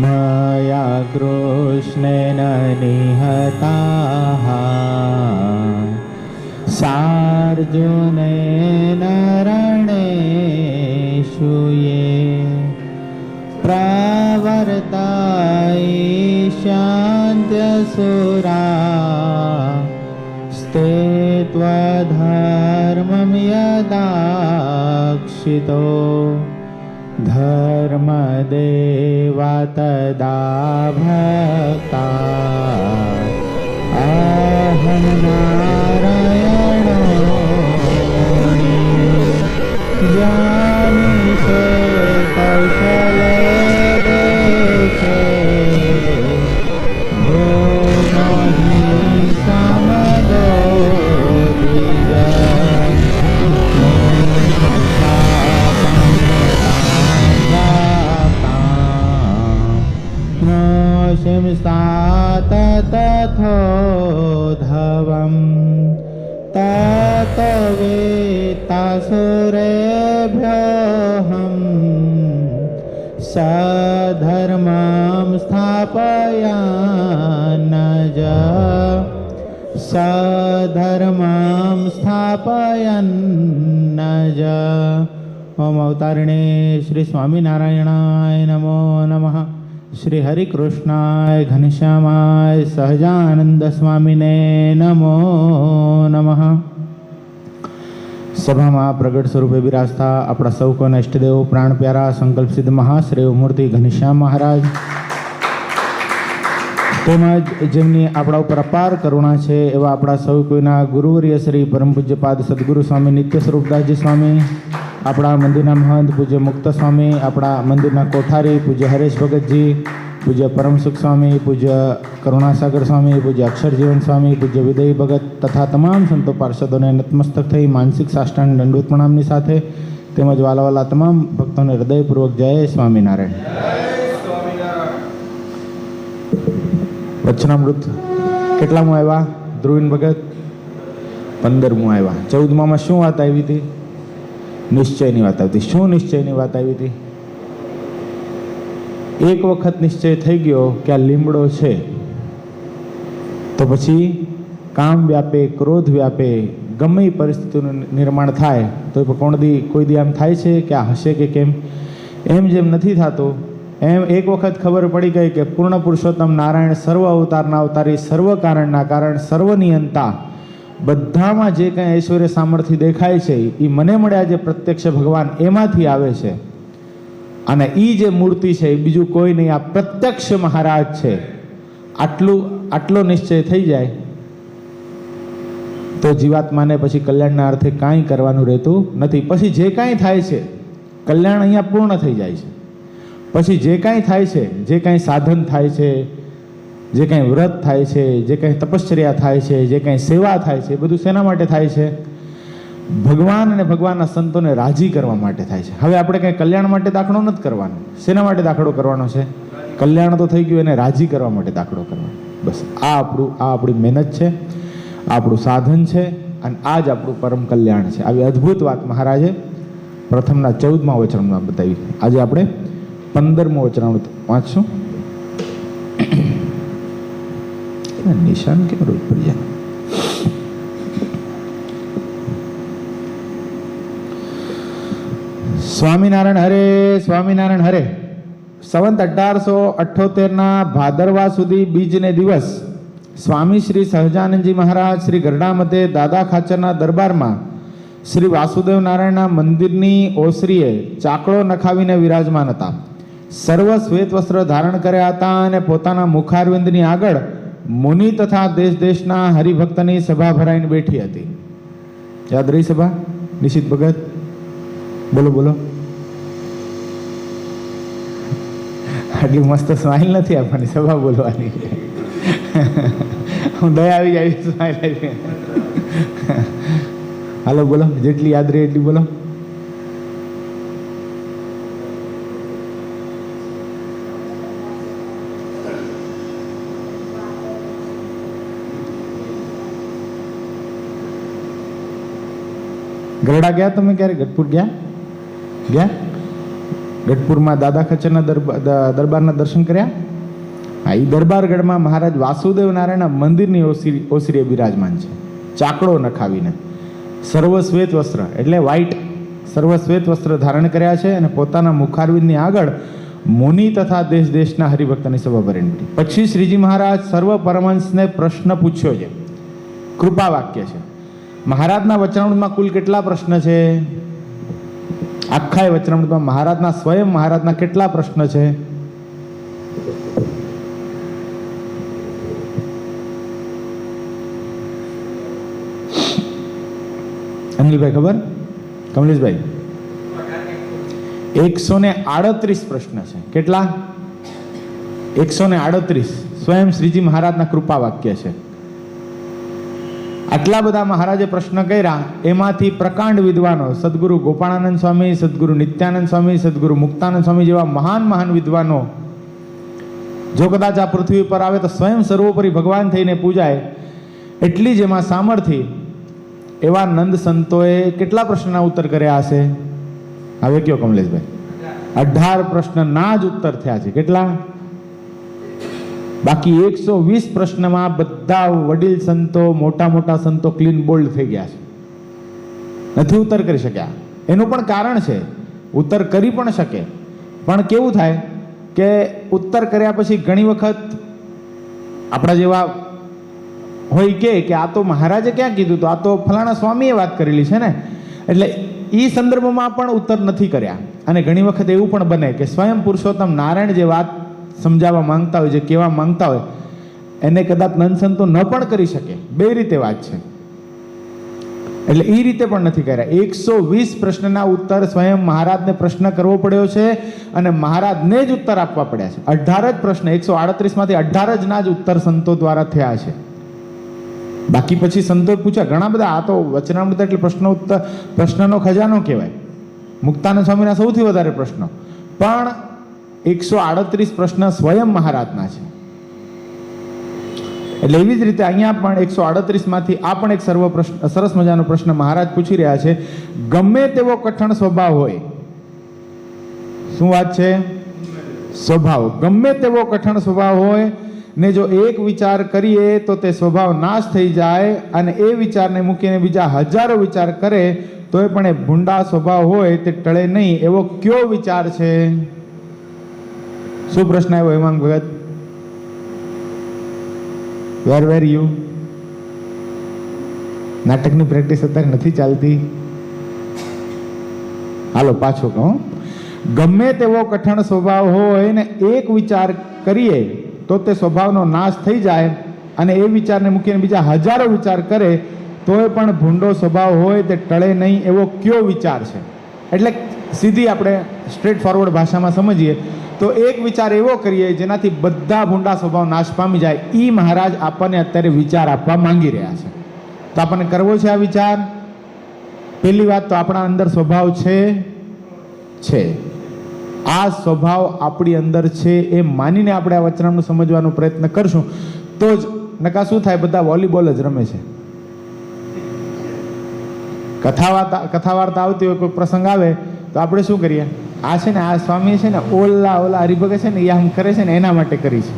मया कृष्णेन निहताः सार्जुनेन रणेषु ये प्रवर्तयिष्यन्त्यसुरा स्ते त्वधर्मं यदाक्षितो धर्मदेवा तदा भक्ता अहं नारायणो जानीषे कौशले देशे भूमहि समदो शिंस्तात तथोधवं तत्वेत्तासुरेभ्योऽहं सधर्मं स्थापयन्नज सधर्मं स्थापयन्नज। ओम अवतारिणे श्री स्वामीनारायणाय नमो नमः। श्री हरिकृष्णाय घनश्यामाय सहजानंद स्वामीने नमो नमः। सभा में प्रगट स्वरूपे विराजता अपना सौ को इष्टदेव प्राण प्यारा संकल्प सिद्ध महाश्रेय मूर्ति घनश्याम महाराज તેમજ જેમની આપણા ઉપર અપાર કરુણા છે એવા આપણા સૌ કોઈના ગુરુવર્ય શ્રી પરમ પૂજ્યપાદ સદગુરુ સ્વામી નિત્ય સ્વરૂપદાસજી સ્વામી, આપણા મંદિરના મહંત પૂજ્ય મુક્ત સ્વામી, આપણા મંદિરના કોઠારી પૂજ્ય હરેશ ભગતજી, પૂજ્ય પરમસુખ સ્વામી, પૂજ્ય કરુણાસાગર સ્વામી, પૂજ્ય અક્ષરજીવન સ્વામી, પૂજ્ય વિદય ભગત તથા તમામ સંતો પાર્ષદોને નતમસ્તક થઈ માનસિક સાષ્ટાંગ દંડવત પ્રણામની સાથે તેમજ વાલાવાલા તમામ ભક્તોને હૃદયપૂર્વક જય સ્વામિનારાયણ। વચનામૃત કેટલામું આવ્યા ધ્રુવીન ભગત? 15મું આવ્યા। 14માં શું વાત આવી હતી? નિશ્ચયની વાત આવી હતી। શું નિશ્ચયની વાત આવી હતી? એક વખત નિશ્ચય થઈ ગયો કે આ લીમડો છે તો પછી કામ વ્યાપે, ક્રોધ વ્યાપે, ગમે એ પરિસ્થિતિનું નિર્માણ થાય તો કોઈ દી આમ થાય છે કે આ હશે કે કેમ? એમ જેમ નથી થતું એમ એક વખત ખબર પડી ગઈ કે પૂર્ણ પુરુષોત્તમ નારાયણ સર્વ અવતારના અવતારી, સર્વ કારણના કારણ, સર્વનિયંતા, બધામાં જે કંઈ ઐશ્વર્ય સામર્થ્ય દેખાય છે એ મને મળ્યા જે પ્રત્યક્ષ ભગવાન એમાંથી આવે છે અને એ જે મૂર્તિ છે એ બીજું કોઈ નહીં, આ પ્રત્યક્ષ મહારાજ છે। આટલો નિશ્ચય થઈ જાય તો જીવાત્માને પછી કલ્યાણના અર્થે કાંઈ કરવાનું રહેતું નથી। પછી જે કાંઈ થાય છે કલ્યાણ અહીંયા પૂર્ણ થઈ જાય છે। પછી જે કાંઈ થાય છે, જે કાંઈ સાધન થાય છે, જે કાંઈ વ્રત થાય છે, જે કાંઈ તપશ્ચર્યા થાય છે, જે કાંઈ સેવા થાય છે, એ બધું શેના માટે થાય છે? ભગવાન અને ભગવાનના સંતોને રાજી કરવા માટે થાય છે। હવે આપણે કંઈ કલ્યાણ માટે દાખલો નથી કરવાનો, શેના માટે દાખલો કરવાનો છે? કલ્યાણ તો થઈ ગયું, એને રાજી કરવા માટે દાખલો કરવાનો। બસ આ આપણી મહેનત છે, આ આપણું સાધન છે અને આ જ આપણું પરમ કલ્યાણ છે। આવી અદ્ભુત વાત મહારાજે પ્રથમના 14મા વચનમાં બતાવી। આજે આપણે 15મું વચનામૃત વાંચશું। નિશાન કેમ રોજ પડી જાય? સ્વામિનારાયણ હરે, સ્વામિનારાયણ હરે। સંવત 1878ના ભાદરવા સુધી બીજને દિવસ સ્વામી શ્રી સહજાનંદજી મહારાજ શ્રી ગરડા મધ્યે દાદા ખાચરના દરબારમાં શ્રી વાસુદેવ નારાયણના મંદિરની ઓસરીએ ચાકડો નખાવીને વિરાજમાન હતા। સર્વ શ્વેત વસ્ત્ર ધારણ કર્યા હતા અને પોતાના મુખારવિંદની આગળ મુનિ તથા દેશ દેશના હરિભક્તની સભા ભરાઈને બેઠી હતી। યાદ રહી સભા? નિશિત ભગત બોલો બોલો। આટલી મસ્ત સ્માઇલ નથી આપવાની, સભા બોલવાની। હું દયા આવી જાય સ્માઇલ આવી। હાલો બોલો, જેટલી યાદ રહી એટલી બોલો। ગરડા ગયા તમે ક્યારે? ગઢપુર ગયા? ગઢપુરમાં દાદા ખચ્ચરના દરબારના દર્શન કર્યા. હા, એ દરબારગઢમાં મહારાજ વાસુદેવ નારાયણના મંદિરની ઓસરીએ બિરાજમાન છે, ચાકડો નખાવીને, સર્વશ્વેત વસ્ત્ર એટલે વ્હાઈટ સર્વશ્વેત વસ્ત્ર ધારણ કર્યા છે અને પોતાના મુખારવિંદની આગળ મુનિ તથા દેશ દેશના હરિભક્તની સભા ભરીને. પછી શ્રીજી મહારાજ સર્વ પરમહંસને પ્રશ્ન પૂછ્યો છે, કૃપા વાક્ય છે. મહારાજના વચનામૃતમાં કુલ કેટલા પ્રશ્ન છે? આખા વચનામૃતમાં મહારાજના સ્વયં મહારાજના કેટલા પ્રશ્ન છે? અનિલભાઈ ખબર? કમલેશભાઈ? 138 પ્રશ્ન છે. કેટલા? 138 સ્વયં શ્રીજી મહારાજના કૃપા વાક્ય છે. આટલા બધા મહારાજે પ્રશ્ન કર્યા, એમાંથી પ્રકાંડ વિદ્વાનો સદગુરુ ગોપાળાનંદ સ્વામી, સદગુરુ નિત્યાનંદ સ્વામી, સદગુરુ મુક્તાનંદ સ્વામી જેવા મહાન મહાન વિદ્વાનો જો કદાચ આ પૃથ્વી પર આવે તો સ્વયં સર્વોપરી ભગવાન થઈને પૂજાય એટલી જ એમાં સામર્થ્ય એવા નંદ સંતોએ કેટલા પ્રશ્નના ઉત્તર કર્યા હશે? હવે કયો કમલેશભાઈ? 18 પ્રશ્નના જ ઉત્તર થયા છે. કેટલા? બાકી 120 પ્રશ્નમાં બધા વડીલ સંતો, મોટા મોટા સંતો ક્લીન બોલ્ડ થઈ ગયા છે, નથી ઉત્તર કરી શક્યા. એનું પણ કારણ છે, ઉત્તર કરી પણ શકે, પણ કેવું થાય કે ઉત્તર કર્યા પછી ઘણી વખત આપણા જેવા હોય કે આ તો મહારાજે ક્યાં કીધું, તો આ તો ફલાણા સ્વામીએ વાત કરેલી છે ને, એટલે એ સંદર્ભમાં પણ ઉત્તર નથી કર્યા. અને ઘણી વખત એવું પણ બને કે સ્વયં પુરુષોત્તમ નારાયણ જે વાત સમજાવવા માંગતા હોય, જે કહેવા માંગતા હોય, એને કદાચ નંદસંતો ન પણ કરી શકે. બે રીતે વાત છે, એટલે એ રીતે પણ નથી કર્યા. 120 પ્રશ્નના ઉત્તર સ્વયં મહારાજને પ્રશ્ન કરવો પડ્યો છે અને મહારાજને જ ઉત્તર આપવા પડ્યા છે. 18 જ પ્રશ્ન, 138 માંથી 18 જ ના જ ઉત્તર સંતો દ્વારા થયા છે. બાકી પછી સંતો પૂછ્યા ઘણા બધા. આ તો વચનામૃત એટલે પ્રશ્નનો ખજાનો કહેવાય. મુક્તાનંદ સ્વામીના સૌથી વધારે પ્રશ્નો, પણ 138 પ્રશ્ન સ્વયં મહારાજના છે. એટલે એવી જ રીતે અહીંયા પણ 138 માંથી આ પણ એક સરસ મજાનો પ્રશ્ન મહારાજ પૂછી રહ્યા છે. ગમે તેવો કઠણ સ્વભાવ હોય, શું વાત છે? સ્વભાવ ગમે તેવો કઠણ સ્વભાવ હોય ને જો એક વિચાર કરીએ તો તે સ્વભાવ નાશ થઈ જાય, અને એ વિચારને મૂકીને બીજા હજારો વિચાર કરે તોય પણ એ ભૂંડા સ્વભાવ હોય તે ટળે નહીં, એવો કયો વિચાર છે? શું પ્રશ્ન આવ્યો હેમાંગ ભગત? વેર યુ? નાટકની પ્રેક્ટિસ અત્યારે નથી ચાલતી. હાલો પાછો કહું. ગમે તેવો કઠણ સ્વભાવ હોય ને એક વિચાર કરીએ તો તે સ્વભાવનો નાશ થઈ જાય, અને એ વિચારને મૂકીને બીજા હજારો વિચાર કરે તોય પણ ભૂંડો સ્વભાવ હોય તે ટળે નહીં, એવો કયો વિચાર છે? એટલે સીધી આપણે સ્ટ્રેટ ફોરવર્ડ ભાષામાં સમજીએ તો એક વિચાર એવો કરીએ જેનાથી બધા ભૂંડા સ્વભાવ નાશ પામી જાય. એ મહારાજ આપણને અત્યારે વિચાર આપવા માંગી રહ્યા છે. તો આપણને કરવો છે આ વિચાર. પહેલી વાત તો આપણા અંદર સ્વભાવ છે. આ સ્વભાવ આપણી અંદર છે એ માનીને આપણે આ વચનામૃત સમજવાનો પ્રયત્ન કરશું તો જ. નકા શું થાય, બધા વોલીબોલ જ રમે છે. કથા વાર્તા આવતી હોય, કોઈ પ્રસંગ આવે તો આપણે શું કરીએ? આ છે ને, આ સ્વામી છે ને, ઓલા હરિભગત છે ને, એ આમ કરે છે ને, એના માટે કરી છે.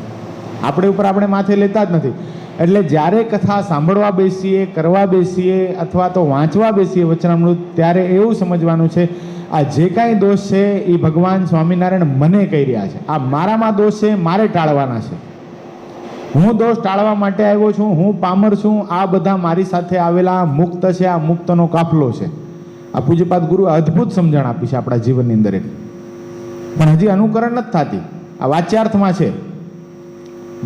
આપણે ઉપર આપણે માથે લેતા જ નથી. એટલે જ્યારે કથા સાંભળવા બેસીએ, કરવા બેસીએ અથવા તો વાંચવા બેસીએ વચનામૃત, ત્યારે એવું સમજવાનું છે આ જે કાંઈ દોષ છે એ ભગવાન સ્વામિનારાયણ મને કહી રહ્યા છે. આ મારામાં દોષ છે, મારે ટાળવાના છે. હું દોષ ટાળવા માટે આવ્યો છું, હું પામર છું. આ બધા મારી સાથે આવેલા મુક્ત છે, આ મુક્તનો કાફલો છે. આ પૂજ્યપાદ ગુરુ અદ્ભુત સમજણ આપી છે આપણા જીવનની અંદર, પણ હજી અનુકરણ નથી થતી. આ વાચ્યાર્થમાં છે.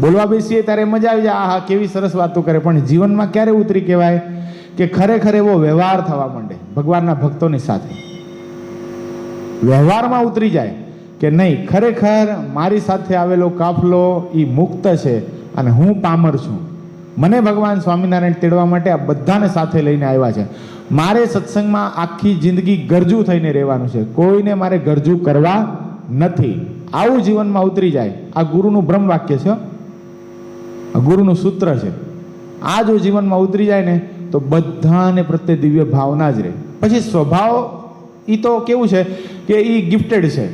બોલવા બેસીએ ત્યારે મજા આવી જાય, આહા કેવી સરસ વાતો કરે, પણ જીવનમાં ક્યારે ઉતરી કહેવાય કે ખરેખર એવો વ્યવહાર થવા માંડે ભગવાનના ભક્તોની સાથે. વ્યવહારમાં ઉતરી જાય કે નહીં, ખરેખર મારી સાથે આવેલો કાફલો એ મુક્ત છે અને હું પામર છું. મને ભગવાન સ્વામિનારાયણ તેડવા માટે આ બધાને સાથે લઈને આવ્યા છે. મારે સત્સંગમાં આખી જિંદગી ગરજુ થઈને રહેવાનું છે, કોઈને મારે ગરજુ કરવા નથી. આવું જીવનમાં ઉતરી જાય. આ ગુરુનું બ્રહ્મ વાક્ય છે, આ ગુરુનું સૂત્ર છે. આ જો જીવનમાં ઉતરી જાય ને તો બધાને પ્રત્યે દિવ્ય ભાવના જ રહે. પછી સ્વભાવ એ તો કેવું છે કે એ ગિફ્ટેડ છે.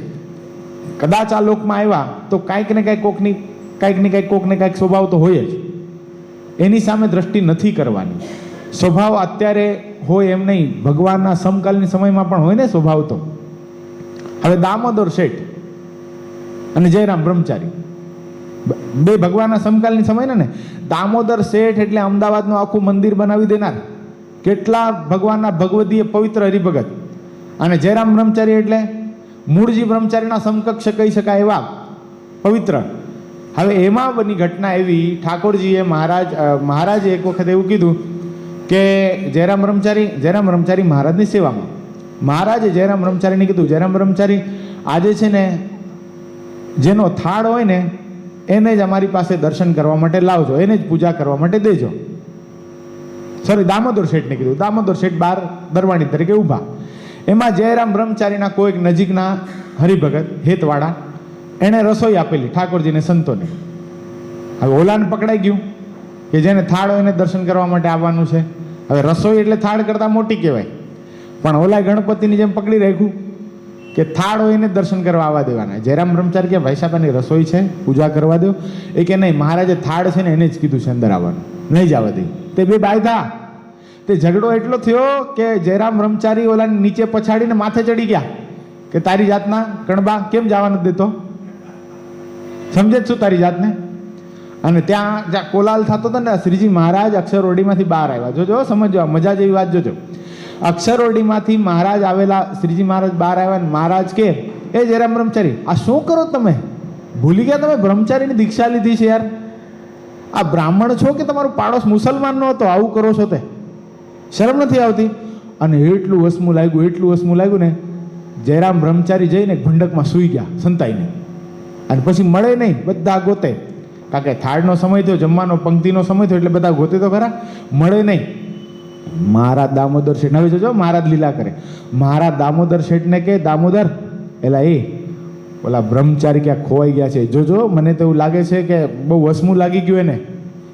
કદાચ આ લોકમાં આવ્યા તો કાંઈક ને કાંઈક કોકને કાંઈક સ્વભાવ તો હોય જ. એની સામે દ્રષ્ટિ નથી કરવાની. સ્વભાવ અત્યારે હોય એમ નહીં, ભગવાનના સમકાલીન સમયમાં પણ હોય ને સ્વભાવ તો. હવે દામોદર શેઠ અને જયરામ બ્રહ્મચારી બે ભગવાનના સમકાલીન સમય ને. દામોદર શેઠ એટલે અમદાવાદનું આખું મંદિર બનાવી દેનાર, કેટલા ભગવાનના ભગવદીય પવિત્ર હરિભગત. અને જયરામ બ્રહ્મચારી એટલે મૂળજી બ્રહ્મચારીના સમકક્ષ કહી શકાય એવા પવિત્ર. હવે એમાં બની ઘટના એવી, ઠાકોરજીએ મહારાજે એક વખત એવું કીધું કે જયરામ બ્રહ્મચારી મહારાજની સેવામાં. મહારાજે જયરામ બ્રહ્મચારીને કીધું, જયરામ બ્રહ્મચારી આજે છે ને જેનો થાળ હોય ને એને જ અમારી પાસે દર્શન કરવા માટે લાવજો, એને જ પૂજા કરવા માટે દેજો. સોરી, દામોદર શેઠને કીધું. દામોદર શેઠ બહાર દરવાણી તરીકે ઊભા. એમાં જયરામ બ્રહ્મચારીના કોઈક નજીકના હરિભગત હેતવાળા એણે રસોઈ આપેલી ઠાકોરજીને, સંતોને. હવે ઓલાને પકડાઈ ગયું કે જેને થાળ હોય એને દર્શન કરવા માટે આવવાનું છે. હવે રસોઈ એટલે થાળ કરતાં મોટી કહેવાય, પણ ઓલા ગણપતિની જેમ પકડી રાખ્યું કે થાળ હોય એને દર્શન કરવા આવવા દેવાના. જયરામ બ્રહ્મચારી કે ભાઈ સાહેબ એની રસોઈ છે, પૂજા કરવા દો. એ કે નહીં, મહારાજે થાળ છે ને એને જ કીધું છે અંદર આવવાનું, નહીં જવા દે. તે બે બાયધા. તે ઝઘડો એટલો થયો કે જયરામ બ્રહ્મચારી ઓલાને નીચે પછાડીને માથે ચડી ગયા કે તારી જાતના કણબા કેમ જવા નથી દેતો, સમજે જ શું તારી જાતને. અને ત્યાં જ્યાં કોલાલ થતો હતો ને, શ્રીજી મહારાજ અક્ષરઓરડીમાંથી બહાર આવ્યા. જોજો, સમજો, મજા જેવી વાત જોજો. અક્ષરઓરડીમાંથી મહારાજ આવેલા, શ્રીજી મહારાજ બહાર આવ્યા ને મહારાજ કે એ જયરામ બ્રહ્મચારી આ શું કરો તમે? ભૂલી ગયા તમે બ્રહ્મચારીની દીક્ષા લીધી છે યાર. આ બ્રાહ્મણ છો કે તમારો પાડોશ મુસલમાનનો હતો? આવું કરો છો તે શરમ નથી આવતી? અને એટલું વસમું લાગ્યું ને, જયરામ બ્રહ્મચારી જઈને ભંડકમાં સૂઈ ગયા સંતાઈને. અને પછી મળે નહીં, બધા ગોતે. કારણ કે થાળનો સમય થયો, જમવાનો પંક્તિનો સમય થયો એટલે બધા ગોતે તો ખરા, મળે નહીં. મહારાજ દામોદર શેઠ, હવે જોજો મહારાજ લીલા કરે. મહારાજ દામોદર શેઠને કે દામોદર એલા એ ઓલા બ્રહ્મચારી ક્યાં ખોવાઈ ગયા છે, જોજો. મને તો એવું લાગે છે કે બહુ વસમું લાગી ગયું એને.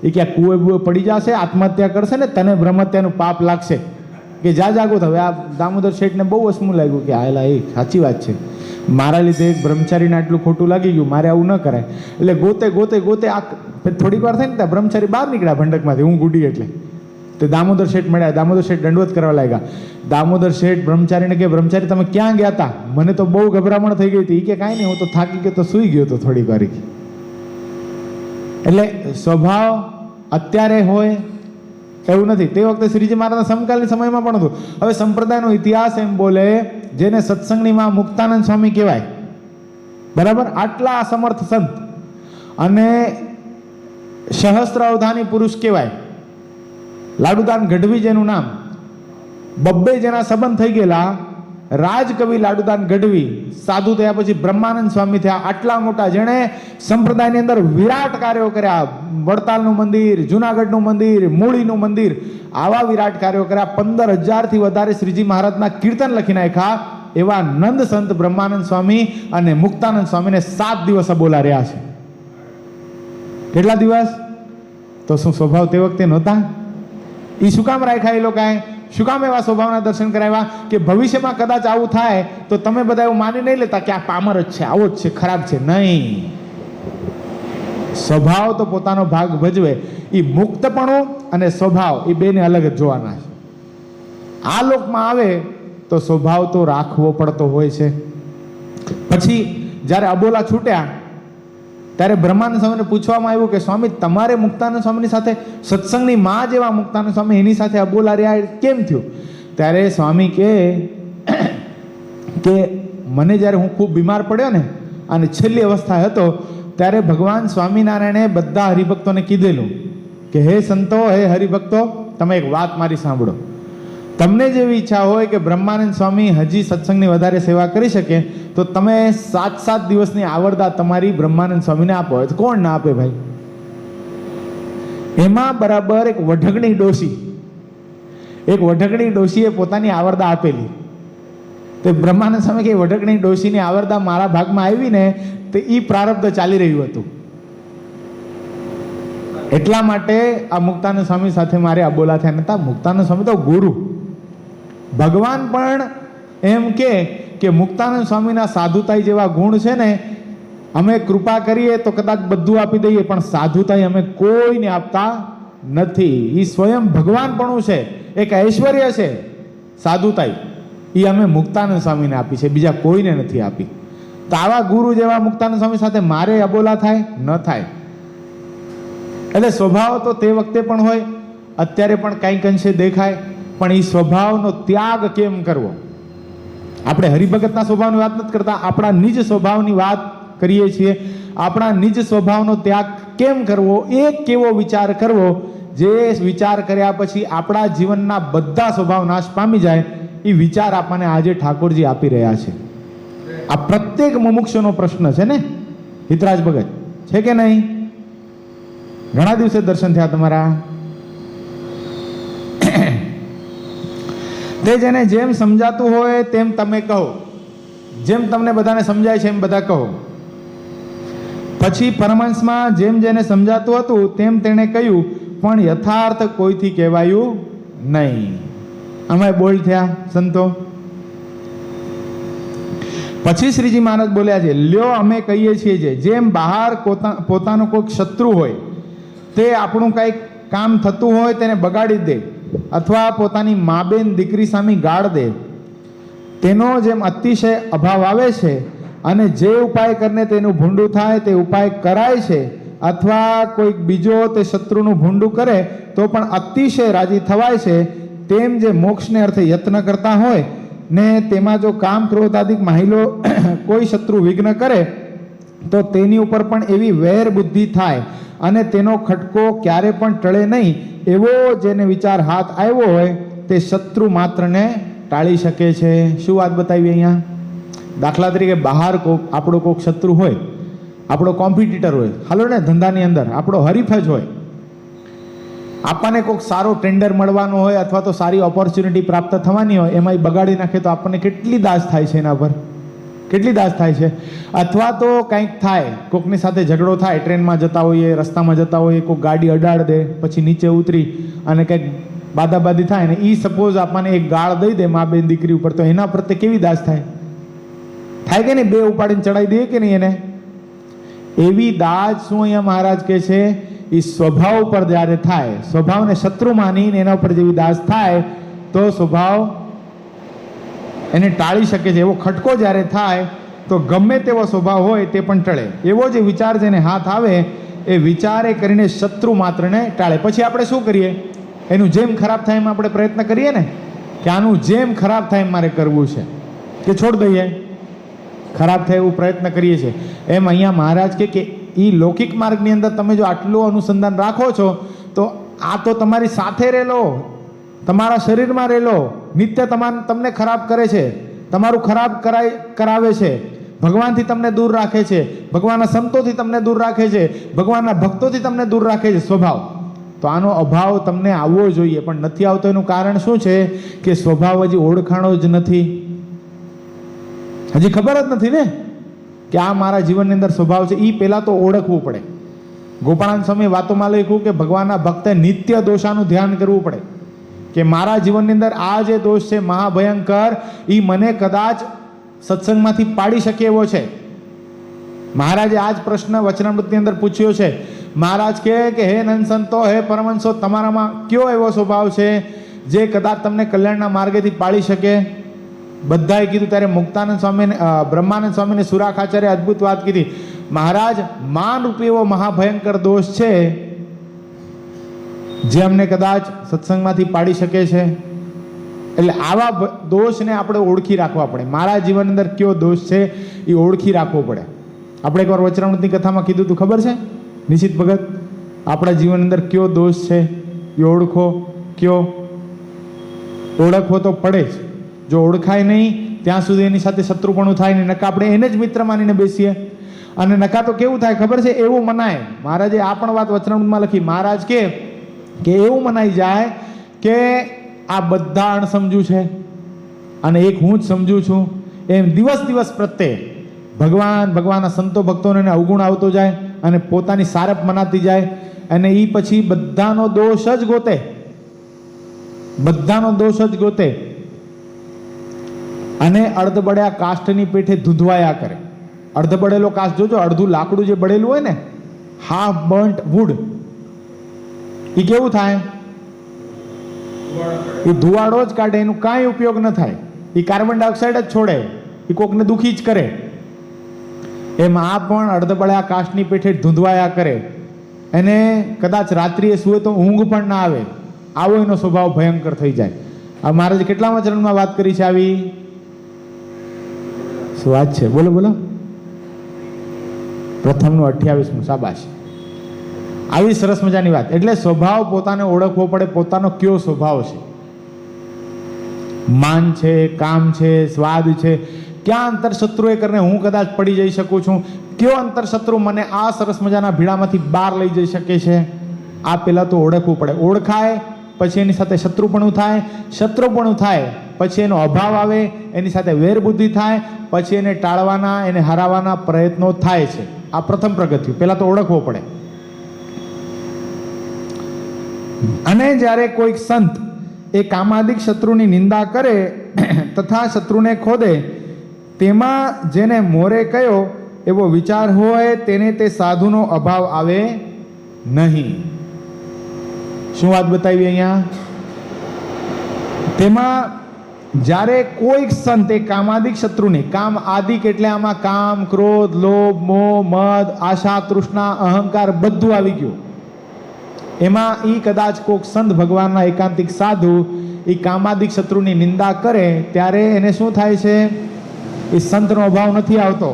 એ ક્યાં કુએ બુએ પડી જશે, આત્મહત્યા કરશે ને તને બ્રહ્મહત્યાનું પાપ લાગશે. કે જાગો. હવે આ દામોદર શેઠને બહુ વસમું લાગ્યું કે આ એલા એ સાચી વાત છે, મારા લીધે એક બ્રહ્મચારીને આટલું ખોટું લાગી ગયું, મારે આવું ન કરાય. એટલે ગોતે આ થોડીક વાર થાય ને ત્યાં બ્રહ્મચારી બહાર નીકળ્યા ભંડકમાંથી, હું ગુડી એટલે. તે દામોદર શેઠ મળ્યા. દામોદર શેઠ દંડવત કરવા લાગ્યા. દામોદર શેઠ બ્રહ્મચારીને કે બ્રહ્મચારી તમે ક્યાં ગયા હતા? મને તો બહુ ગભરામણ થઈ ગઈ હતી. એ કે કાંઈ નહીં, હું તો થાકી ગયો તો સૂઈ ગયો તો થોડીક વાર. એટલે સ્વભાવ અત્યારે હોય એવું નથી. તે વખતે શ્રીજી મહારાજના સમકાલીન સમયમાં પણ હતું. હવે સંપ્રદાયનો ઇતિહાસ એમ બોલે, જેને સત્સંગની માં મુક્તાનંદ સ્વામી કહેવાય, બરાબર, આટલા સમર્થ સંત અને સહસ્ત્ર અવધાની પુરુષ કહેવાય. લાડુદાન ગઢવી જેનું નામ, બબ્બે જેના સંબંધ થઈ ગયેલા, રાજકવિ લાડુદાન ગઢવી સાધુ થયા પછી બ્રહ્માનંદ સ્વામી થયા. આટલા મોટા જેણે સંપ્રદાયની અંદર વિરાટ કાર્યો કર્યા. વડતાલનું મંદિર, જુનાગઢનું મંદિર, મૂળીનું મંદિર, આવા વિરાટ કાર્યો કર્યા. 15,000થી વધારે શ્રીજી મહારાજના કીર્તન લખી નાખ્યા. એવા નંદ સંત બ્રહ્માનંદ સ્વામી અને મુક્તાનંદ સ્વામીને 7 દિવસ અબોલા રહ્યા છે. કેટલા દિવસ? તો શું સ્વભાવ તે વખતે નહોતા? એ શું કામ રાખ્યા? એ લોકોએ શું કામ એવા સ્વભાવના દર્શન કરાવ્યા કે ભવિષ્યમાં કદાચ આવું થાય તો તમે બધા એવું માની નહીં લેતા કે આ પામર જ છે, આવો જ છે, ખરાબ છે. નહીં, સ્વભાવ તો પોતાનો ભાગ ભજવે. એ મુક્તપણું અને સ્વભાવ એ બેને અલગ જ જોવાના છે. આ લોકમાં આવે તો સ્વભાવ તો રાખવો પડતો હોય છે. પછી જ્યારે અબોલા છૂટ્યા ત્યારે બ્રહ્માનંદ સ્વામીને પૂછવામાં આવ્યું કે સ્વામી તમારે મુક્તાનંદ સ્વામીની સાથે સત્સંગની માં જેવા મુક્તાનંદ સ્વામી એની સાથે અબોલા રહ્યા કેમ થયું? ત્યારે સ્વામી કે મને જ્યારે હું ખૂબ બીમાર પડ્યો ને અને છેલ્લી અવસ્થા હતો ત્યારે ભગવાન સ્વામિનારાયણે બધા હરિભક્તોને કીધેલું કે હે સંતો, હે હરિભક્તો, તમે એક વાત મારી સાંભળો. તમને જેવી ઈચ્છા હોય કે બ્રહ્માનંદ સ્વામી હજી સત્સંગની વધારે સેવા કરી શકે તો તમે 7 દિવસની આવરદા તમારી બ્રહ્માનંદ સ્વામીને આપો. કોણ ના આપે ભાઈ? એમાં બરાબર એક વઢગણી ડોશીએ પોતાની આવરદા આપેલી. તો બ્રહ્માનંદ સ્વામી કે વઢગણી ડોશીની આવરદા મારા ભાગમાં આવી ને તો એ પ્રારબ્ધ ચાલી રહ્યું હતું. એટલા માટે આ મુક્તાનંદ સ્વામી સાથે મારે અબોલા થયા નતા. મુક્તાનંદ સ્વામી તો ગુરુ. ભગવાન પણ એમ કે મુક્તાનંદ સ્વામીના સાધુતાઈ જેવા ગુણ છે ને અમે કૃપા કરીએ તો કદાચ બધું આપી દઈએ, પણ સાધુતાઈ અમે કોઈને આપતા નથી. એ સ્વયં ભગવાનપણું છે, એક ઐશ્વર્ય છે સાધુતાઈ. એ અમે મુક્તાનંદ સ્વામીને આપી છે, બીજા કોઈને નથી આપી. તો આવા ગુરુ જેવા મુક્તાનંદ સ્વામી સાથે મારે અબોલા થાય ન થાય. એટલે સ્વભાવ તો તે વખતે પણ હોય, અત્યારે પણ કંઈક અંશે દેખાય, પણ એ સ્વભાવનો ત્યાગ કેમ કરવો? આપણે હરિભગતના સ્વભાવની વાત નથી કરતા, આપણા નિજ સ્વભાવની વાત કરીએ છીએ. આપણા નિજ સ્વભાવનો ત્યાગ કેમ કરવો, એ કેવો વિચાર કરવો, જે વિચાર કર્યા પછી આપણા જીવનના બધા સ્વભાવ નાશ પામી જાય, એ વિચાર આપણને આજે ઠાકોરજી આપી રહ્યા છે. આ પ્રત્યેક મુમુક્ષુનો પ્રશ્ન છે ને હિતરાજ ભગત, છે કે નહીં? ઘણા દિવસે દર્શન થયા તમારા. તે જેને જેમ સમજાતું હોય તેમ તમે કહો, જેમ તમને બધાને સમજાય છે એમ બધા કહો. પછી પરમાંશમાં જેમ જેને સમજાતું હતું તેમ તેણે કહ્યું, પણ યથાર્થ કોઈથી કહેવાયું નહીં. અમે બોલ થયા સંતો. પછી શ્રીજી મહારાજ બોલ્યા છે, લ્યો અમે કહીએ છીએ જે જેમ બહાર પોતાનો કોઈક શત્રુ હોય, તે આપણું કંઈક કામ થતું હોય તેને બગાડી દે, અથવા પોતાની મા બેન દીકરી સામે ગાળ દે, તેનો જેમ અતિશય અભાવ આવે છે અને જે ઉપાય કરીને તેનું ભૂંડું થાય તે ઉપાય કરાય છે, અથવા કોઈક બીજો તે શત્રુનું ભૂંડું કરે તો પણ અતિશય રાજી થવાય છે, તેમ જે મોક્ષને અર્થે યત્ન કરતા હોય ને તેમાં જો કામ ક્રોધાદિક માહિલો કોઈ શત્રુ વિઘ્ન કરે તો તેની ઉપર પણ એવી વેર બુદ્ધિ થાય અને તેનો ખટકો ક્યારે પણ ટળે નહીં, એવો જેને વિચાર હાથ આવ્યો હોય તે શત્રુ માત્રને ટાળી શકે છે. શું વાત બતાવી અહીંયા? દાખલા તરીકે બહાર આપણો કોઈક શત્રુ હોય, આપણો કોમ્પિટિટર હોય, હાલો ને ધંધાની અંદર આપણો હરીફ જ હોય, આપણને કોઈક સારો ટેન્ડર મળવાનો હોય અથવા તો સારી ઓપોર્ચ્યુનિટી પ્રાપ્ત થવાની હોય, એમાં બગાડી નાખે તો આપણને કેટલી દાસ થાય છે, એના પર કેટલી દાસ થાય છે. અથવા તો કંઈક થાય, કોઈકની સાથે ઝઘડો થાય, ટ્રેનમાં જતા હોઈએ, રસ્તામાં જતા હોઈએ, કોઈક ગાડી અડાડ દે, પછી નીચે ઉતરી અને કંઈક બાદાબાદી થાય ને એ સપોઝ આપણને એક ગાળ દઈ દે મા બેન દીકરી ઉપર, તો એના પ્રત્યે કેવી દાસ થાય? થાય કે નહીં? બે ઉપાડીને ચડાવી દઈએ કે નહીં એને? એવી દાજ શું અહીંયા મહારાજ કહે છે? એ સ્વભાવ પર જ્યારે થાય, સ્વભાવને શત્રુ માનીને એના ઉપર જેવી દાસ થાય તો સ્વભાવ એને ટાળી શકે છે. એવો ખટકો જ્યારે થાય તો ગમે તેવો સ્વભાવ હોય તે પણ ટળે. એવો જે વિચાર જેને હાથ આવે એ વિચારે કરીને શત્રુ માત્રને ટાળે. પછી આપણે શું કરીએ? એનું જેમ ખરાબ થાય એમ આપણે પ્રયત્ન કરીએ ને, કે આનું જેમ ખરાબ થાય એમ મારે કરવું છે, કે છોડ દઈએ? ખરાબ થાય એવું પ્રયત્ન કરીએ છીએ. એમ અહીંયા મહારાજ કે એ લૌકિક માર્ગની અંદર તમે જો આટલું અનુસંધાન રાખો છો તો આ તો તમારી સાથે રહેલો, તમારા શરીરમાં રહેલો, નિત્ય તમને ખરાબ કરે છે, તમારું ખરાબ કરાવે છે, ભગવાનથી તમને દૂર રાખે છે, ભગવાનના સંતોથી તમને દૂર રાખે છે, ભગવાનના ભક્તોથી તમને દૂર રાખે છે સ્વભાવ. તો આનો અભાવ તમને આવવો જોઈએ, પણ નથી આવતો. એનું કારણ શું છે? કે સ્વભાવ હજી ઓળખાણો જ નથી, હજી ખબર જ નથી ને કે આ મારા જીવનની અંદર સ્વભાવ છે. એ પહેલાં તો ઓળખવું પડે. ગોપાળાનંદ સ્વામી વાતોમાં લખ્યું કે ભગવાનના ભક્તે નિત્ય દોષાનું ધ્યાન કરવું પડે, કે મારા જીવનની અંદર આ જે દોષ છે મહાભયંકર, એ મને કદાચ સત્સંગમાંથી પાડી શકે એવો છે. મહારાજે આ જ પ્રશ્ન વચનામૃતની અંદર પૂછ્યો છે. મહારાજ કહે કે હે નંદસંતો, હે પરમહંસો, તમારામાં કયો એવો સ્વભાવ છે જે કદાચ તમને કલ્યાણના માર્ગેથી પાડી શકે? બધાએ કીધું. ત્યારે મુક્તાનંદ સ્વામીને, બ્રહ્માનંદ સ્વામીને સુરાખાચાર્ય અદ્ભુત વાત કીધી. મહારાજ, માન રૂપી એવો મહાભયંકર દોષ છે જે અમને કદાચ સત્સંગમાંથી પાડી શકે છે. એટલે આવા દોષને આપણે ઓળખી રાખવા પડે. મારા જીવન અંદર કયો દોષ છે એ ઓળખી રાખવો પડે. આપણે એકવાર વચનામૃતની કથામાં કીધું હતું, ખબર છે નિશિત ભગત? આપણા જીવન અંદર કયો દોષ છે એ ઓળખો. કયો? ઓળખવો તો પડે જ. જો ઓળખાય નહીં ત્યાં સુધી એની સાથે શત્રુપણું થાય નહીં, નકા આપણે એને જ મિત્ર માનીને બેસીએ. અને નકા તો કેવું થાય ખબર છે? એવું મનાય. મહારાજે આ પણ વાત વચનામૃતમાં લખી. મહારાજ કે એવું મનાઈ જાય કે આ બધા અણસમજુ છે અને એક હું જ સમજુ છું. એમ દિવસ પ્રત્યે ભગવાનના સંતો ભક્તોને અવગુણ આવતો જાય અને પોતાની સારપ મનાતી જાય, અને એ પછી બધાનો દોષ જ ગોતે, બધાનો દોષ જ ગોતે અને અડધબડ્યા કાષ્ઠની પેઠે ધૂંધવાયા કરે. અર્ધ બળેલો કાચ જોજો, અડધું લાકડું જે બળેલું હોય ને, હાફ બર્ન્ટ વુડ, એ કેવું થાય? એ ધુવાડો જ કાઢે, એનું કાંઈ ઉપયોગ ન થાય, એ કાર્બન ડાયોક્સાઇડ જ છોડે, એ કોકને દુખી જ કરે. એમ આ પણ અડધ બળ્યા કાચની પેઠે ધૂંધવાયા કરે, એને કદાચ રાત્રિએ સૂએ તો ઊંઘ પણ ના આવે, આવો એનો સ્વભાવ ભયંકર થઈ જાય. આ મહારાજ કેટલામાં ચરણમાં વાત કરી છે આવી? શું વાત છે? બોલો બોલો. પ્રથમનું 28મું. શાબાશ. આવી સરસ મજાની વાત. એટલે સ્વભાવ પોતાને ઓળખવો પડે, પોતાનો કયો સ્વભાવ છે. માન છે, કામ છે, સ્વાદ છે, ક્યાં અંતરશત્રુએ કરીને હું કદાચ પડી જઈ શકું છું, કયો અંતરશત્રુ મને આ સરસ મજાના ભીડામાંથી બહાર લઈ જઈ શકે છે, આ પહેલાં તો ઓળખવું પડે. ઓળખાય પછી એની સાથે શત્રુપણું થાય, શત્રુપણું થાય પછી એનો અભાવ આવે, એની સાથે વેરબુદ્ધિ થાય, પછી એને ટાળવાના, એને હરાવવાના પ્રયત્નો થાય છે. આ પ્રથમ પગથિયું, પહેલાં તો ઓળખવો પડે. અને જ્યારે કોઈક સંત એ કામાદિક શત્રુની નિંદા કરે તથા શત્રુને ખોદે, તેમાં જેને મોરે કયો એવો વિચાર હોય તેને તે સાધુનો અભાવ આવે નહીં. શું વાત બતાવી અહીંયા? તેમાં જ્યારે કોઈક સંત એ કામાદિક શત્રુને, કામ આદિક એટલે આમાં કામ, ક્રોધ, લોભ, મોહ, મદ, આશા, તૃષ્ણા, અહંકાર બધું આવી ગયું. એમાં ઈ કદાચ કોઈક સંત ભગવાનના એકાંતિક સાધુ એ કામાદિક શત્રુની નિંદા કરે ત્યારે એને શું થાય છે? એ સંતનો અભાવ નથી આવતો.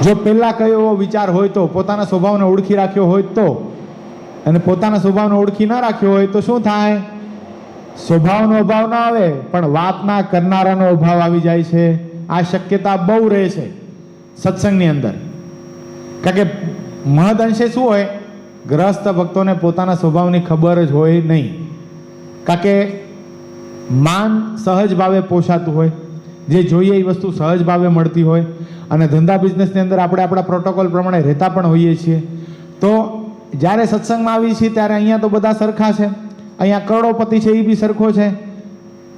જો પહેલા કયો એવો વિચાર હોય તો, પોતાના સ્વભાવને ઓળખી રાખ્યો હોય તો, અને પોતાના સ્વભાવને ઓળખી ના રાખ્યો હોય તો શું થાય? સ્વભાવનો અભાવ ના આવે પણ વાતના કરનારાનો અભાવ આવી જાય છે. આ શક્યતા બહુ રહે છે સત્સંગની અંદર. કારણ કે મહદ અંશે શું હોય? ગ્રસ્ત ભક્તોને પોતાના સ્વભાવની ખબર જ હોય નહીં. કારણ કે માન સહજ ભાવે પોષાતું હોય, જે જોઈએ એ વસ્તુ સહજ ભાવે મળતી હોય, અને ધંધા બિઝનેસની અંદર આપણે આપણા પ્રોટોકોલ પ્રમાણે રહેતા પણ હોઈએ છીએ. તો જ્યારે સત્સંગમાં આવીએ છીએ ત્યારે અહીંયા તો બધા સરખા છે, અહીંયા કરોડોપતિ છે એ બી સરખો છે,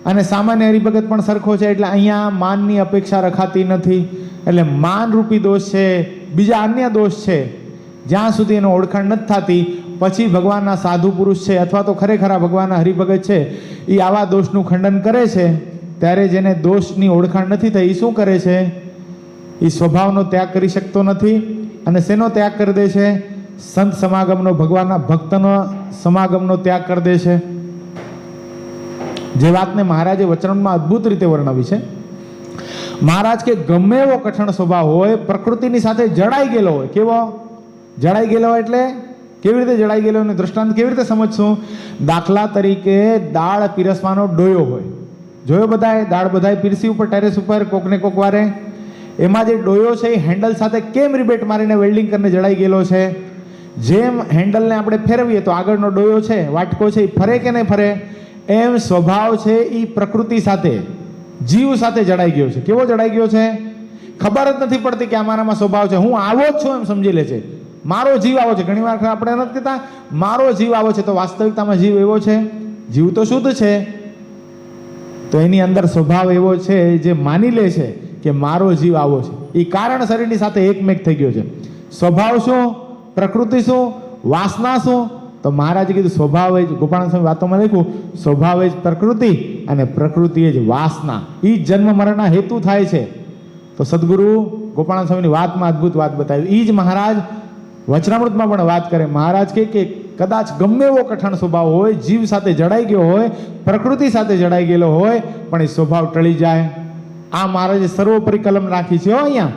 અને સામાન્ય હરિભગત પણ સરખો છે, એટલે અહીંયા માનની અપેક્ષા રખાતી નથી. એટલે માનરૂપી દોષ છે, બીજા અન્ય દોષ છે, જ્યાં સુધી એનો ઓળખાણ નથી થતી પછી ભગવાનના સાધુ પુરુષ છે અથવા તો ખરેખર ભગવાનના હરિભગત છે એ આવા દોષનું ખંડન કરે છે. ત્યારે જેને દોષની ઓળખાણ નથી થઈ એ શું કરે છે? એ સ્વભાવનો ત્યાગ કરી શકતો નથી. અને શેનો ત્યાગ કરી દે છે? સંત સમાગમનો, ભગવાનના ભક્તનો સમાગમનો ત્યાગ કરી દે છે. જે વાતને મહારાજે વચનમાં અદ્ભુત રીતે વર્ણવી છે. મહારાજ કે ગમે એવો કઠણ સ્વભાવ હોય, પ્રકૃતિની સાથે જડાઈ ગયેલો હોય. કેવો જડાઈ ગયેલો હોય? એટલે કેવી રીતે જડાઈ ગયેલો એનું દ્રષ્ટાંત કેવી રીતે સમજશું? દાખલા તરીકે દાળ પીરસવાનો ડોયો હોય, જોયો બધાએ? દાળ બધાએ પીરસી ઉપર ટેરેસ ઉપર કોકને કોક વારે. એમાં જે ડોયો છે એ હેન્ડલ સાથે કેમ રિબેટ મારીને વેલ્ડિંગ કરીને જડાઈ ગયેલો છે? જેમ હેન્ડલને આપણે ફેરવીએ તો આગળનો ડોયો છે, વાટકો છે, એ ફરે કે નહીં ફરે? એમ સ્વભાવ છે એ પ્રકૃતિ સાથે, જીવ સાથે જડાઈ ગયો છે. કેવો જડાઈ ગયો છે? ખબર જ નથી પડતી કે અમારામાં સ્વભાવ છે, હું આવો જ છું એમ સમજી લે છે. મારો જીવ આવો છે. ઘણી વાર આપણે નથી કહેતા મારો જીવ આવો છે, તો વાસ્તવિકતામાં જીવ એવો છે? જીવ તો શુદ્ધ છે, તો એની અંદર સ્વભાવ એવો છે જે માની લે છે કે મારો જીવ આવો છે. એ કારણ શરીરની સાથે એકમેક થઈ ગયો છે. સ્વભાવ શું? પ્રકૃતિ શું? વાસના શું? તો મહારાજે કીધું સ્વભાવ જ, ગોપાળાનંદ સ્વામી વાતોમાં લખ્યું, સ્વભાવ જ પ્રકૃતિ અને પ્રકૃતિ જ વાસના. એ જન્મ મરણના હેતુ થાય છે. તો સદગુરુ ગોપાળાનંદ સ્વામીની વાતમાં અદ્ભુત વાત બતાવી. એ જ મહારાજ વચનામૃતમાં પણ વાત કરે. મહારાજ કે કદાચ ગમે એવો કઠણ સ્વભાવ હોય, જીવ સાથે જડાઈ ગયો હોય, પ્રકૃતિ સાથે જડાઈ ગયેલો હોય, પણ એ સ્વભાવ ટળી જાય. આ મહારાજે સર્વોપરી કલમ રાખી છે અહીંયા.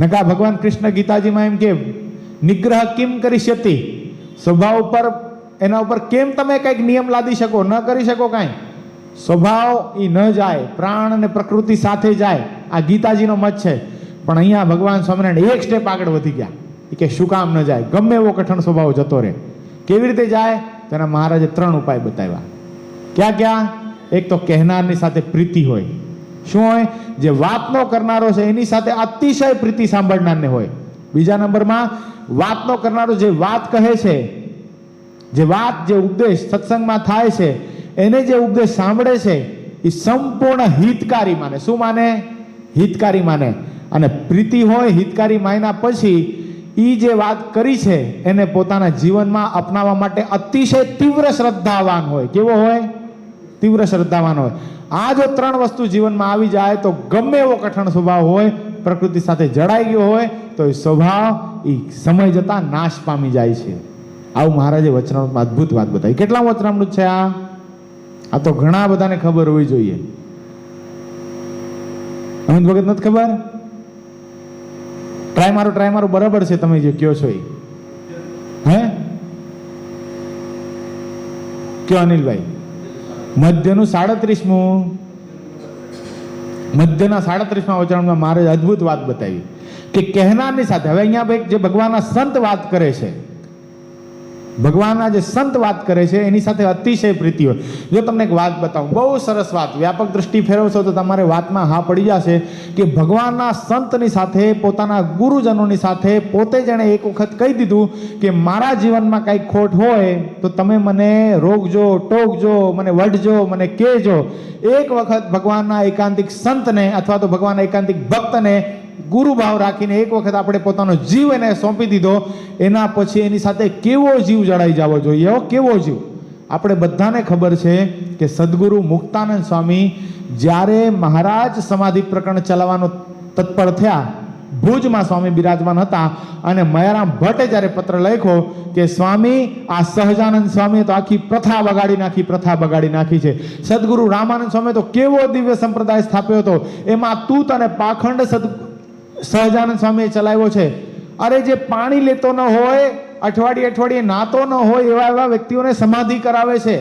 નકા ભગવાન કૃષ્ણ ગીતાજીમાં એમ કે નિગ્રહ કિમ કરીષ્યતિ, સ્વભાવ ઉપર, એના ઉપર કેમ તમે કંઈક નિયમ લાદી શકો? ન કરી શકો કાંઈ. સ્વભાવ એ ન જાય, પ્રાણ અને પ્રકૃતિ સાથે જાય. આ ગીતાજીનો મત છે. પણ અહીંયા ભગવાન સ્વામિનારાયણ એક સ્ટેપ આગળ વધી ગયા કે શું કામ ન જાય? ગમે એવો કઠણ સ્વભાવ જતો રહે. કેવી રીતે જાય? તેના મહારાજે 3 ઉપાય બતાવ્યા. ક્યાં ક્યાં? એક તો કહેનારની સાથે પ્રીતિ હોય. શું હોય? જે વાતનો કરનારો છે એની સાથે અતિશય પ્રીતિ સાંભળનારને હોય. બીજા નંબરમાં વાતનો કરનારો જે વાત કહે છે, જે વાત, જે ઉપદેશ સત્સંગમાં થાય છે, એને જે ઉપદેશ સાંભળે છે એ સંપૂર્ણ હિતકારી માને. શું માને? હિતકારી માને. અને પ્રીતિ હોય હિતકારી માન્યા પછી એ જે વાત કરી છે એને પોતાના જીવનમાં અપનાવવા માટે અતિશય તીવ્ર શ્રદ્ધાવાન હોય. કેવો હોય? તીવ્ર શ્રદ્ધાવાન હોય. આ જો 3 વસ્તુ જીવનમાં આવી જાય તો ગમે એવો કઠણ સ્વભાવ હોય, પ્રકૃતિ સાથે જડાઈ ગયો હોય તો એ સ્વભાવ એ સમય જતા નાશ પામી જાય છે. આવું મહારાજે વચનામૃતમાં અદ્ભુત વાત બતાવી. કેટલા વચનામૃત છે આ તો ઘણા બધાને ખબર હોવી જોઈએ. અનંત ભગત નથી ખબર? ટ્રાય મારો બરાબર છે તમે જે કયો છો એ. હે કયો અનિલભાઈ? મધ્યનું 37મું, મધ્યના 37મા વચનમાં મહારાજ અદ્ભુત વાત બતાવી કે કહેનારની સાથે. હવે અહીંયા ભાઈ જે ભગવાનના સંત વાત કરે છે, ભગવાનના જે સંત વાત કરે છે એની સાથે અતિશય પ્રીતિ હોય. જો તમને એક વાત બતાવું, બહુ સરસ વાત, વ્યાપક દ્રષ્ટિ ફેરવશો તો તમારે વાતમાં હા પડી જશે કે ભગવાનના સંતની સાથે, પોતાના ગુરુજનોની સાથે પોતે જેણે એક વખત કહી દીધું કે મારા જીવનમાં કંઈક ખોટ હોય તો તમે મને રોકજો, ટોકજો, મને વઢજો, મને કહેજો. એક વખત ભગવાનના એકાંતિક સંતને અથવા તો ભગવાનના એકાંતિક ભક્તને ગુરુ ભાવ રાખીને એક વખત આપણે પોતાનો જીવ એને સોંપી દીધો, એના પછી એની સાથે કેવો જીવ જડાઈ જવો જોઈએ. કેવો જીવ? આપણે બધાને ખબર છે કે સદગુરુ મુક્તાનંદ સ્વામી જ્યારે મહારાજ સમાધિ પ્રકરણ ચલાવવાનો તત્પર થયા, ભુજમાં સ્વામી બિરાજમાન હતા અને મયારામ ભટ્ટે જ્યારે પત્ર લખ્યો કે સ્વામી આ સહજાનંદ સ્વામીએ તો આખી પ્રથા બગાડી નાખી છે. સદગુરુ રામાનંદ સ્વામીએ તો કેવો દિવ્ય સંપ્રદાય સ્થાપ્યો હતો, એમાં તૂત અને પાખંડ સહજાનંદ સ્વામીએ ચલાવ્યો છે. અરે જે પાણી લેતો ન હોય, અઠવાડિયે નાતો ન હોય એવા વ્યક્તિઓને સમાધિ કરાવે છે.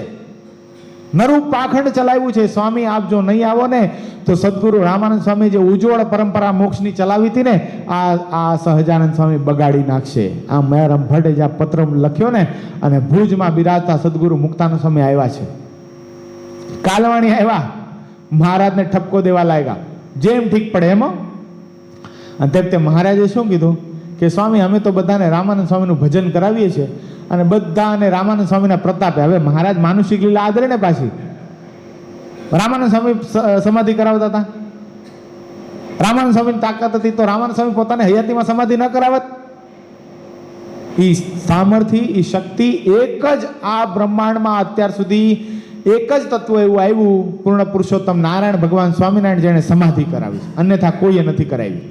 નરું પાખંડ ચલાવ્યું છે. સ્વામી આપ જો નહીં આવો ને તો સદગુરુ રામાનંદ સ્વામી જે ઉજ્જવળ પરંપરા મોક્ષની ચલાવી હતી ને આ સહજાનંદ સ્વામી બગાડી નાખશે. આ મયારામ ભટ્ટે જ્યાં પત્ર લખ્યો ને, અને ભુજમાં બિરાજતા સદગુરુ મુક્તાનંદ સ્વામી આવ્યા છે. કાલવાણી આવ્યા, મહારાજને ઠપકો દેવા લાગ્યા, જેમ ઠીક પડે એમ. અને તે મહારાજે શું કીધું કે સ્વામી અમે તો બધાને રામાનંદ સ્વામીનું ભજન કરાવીએ છીએ અને બધાને રામાનંદ સ્વામીના પ્રતાપે. હવે મહારાજ માનુષિક લીલા આદરે ને પાછી. રામાનંદ સ્વામી સમાધિ કરાવતા હતા, રામાનંદ સ્વામીની તાકાત હતી તો રામાનંદ સ્વામી પોતાને હયાતીમાં સમાધિ ન કરાવત. એ સામર્થ્ય, એ શક્તિ એક જ આ બ્રહ્માંડમાં અત્યાર સુધી એક જ તત્વ એવું આવ્યું, પૂર્ણ પુરુષોત્તમ નારાયણ ભગવાન સ્વામિનારાયણ જેણે સમાધિ કરાવી, અન્યથા કોઈએ નથી કરાવી.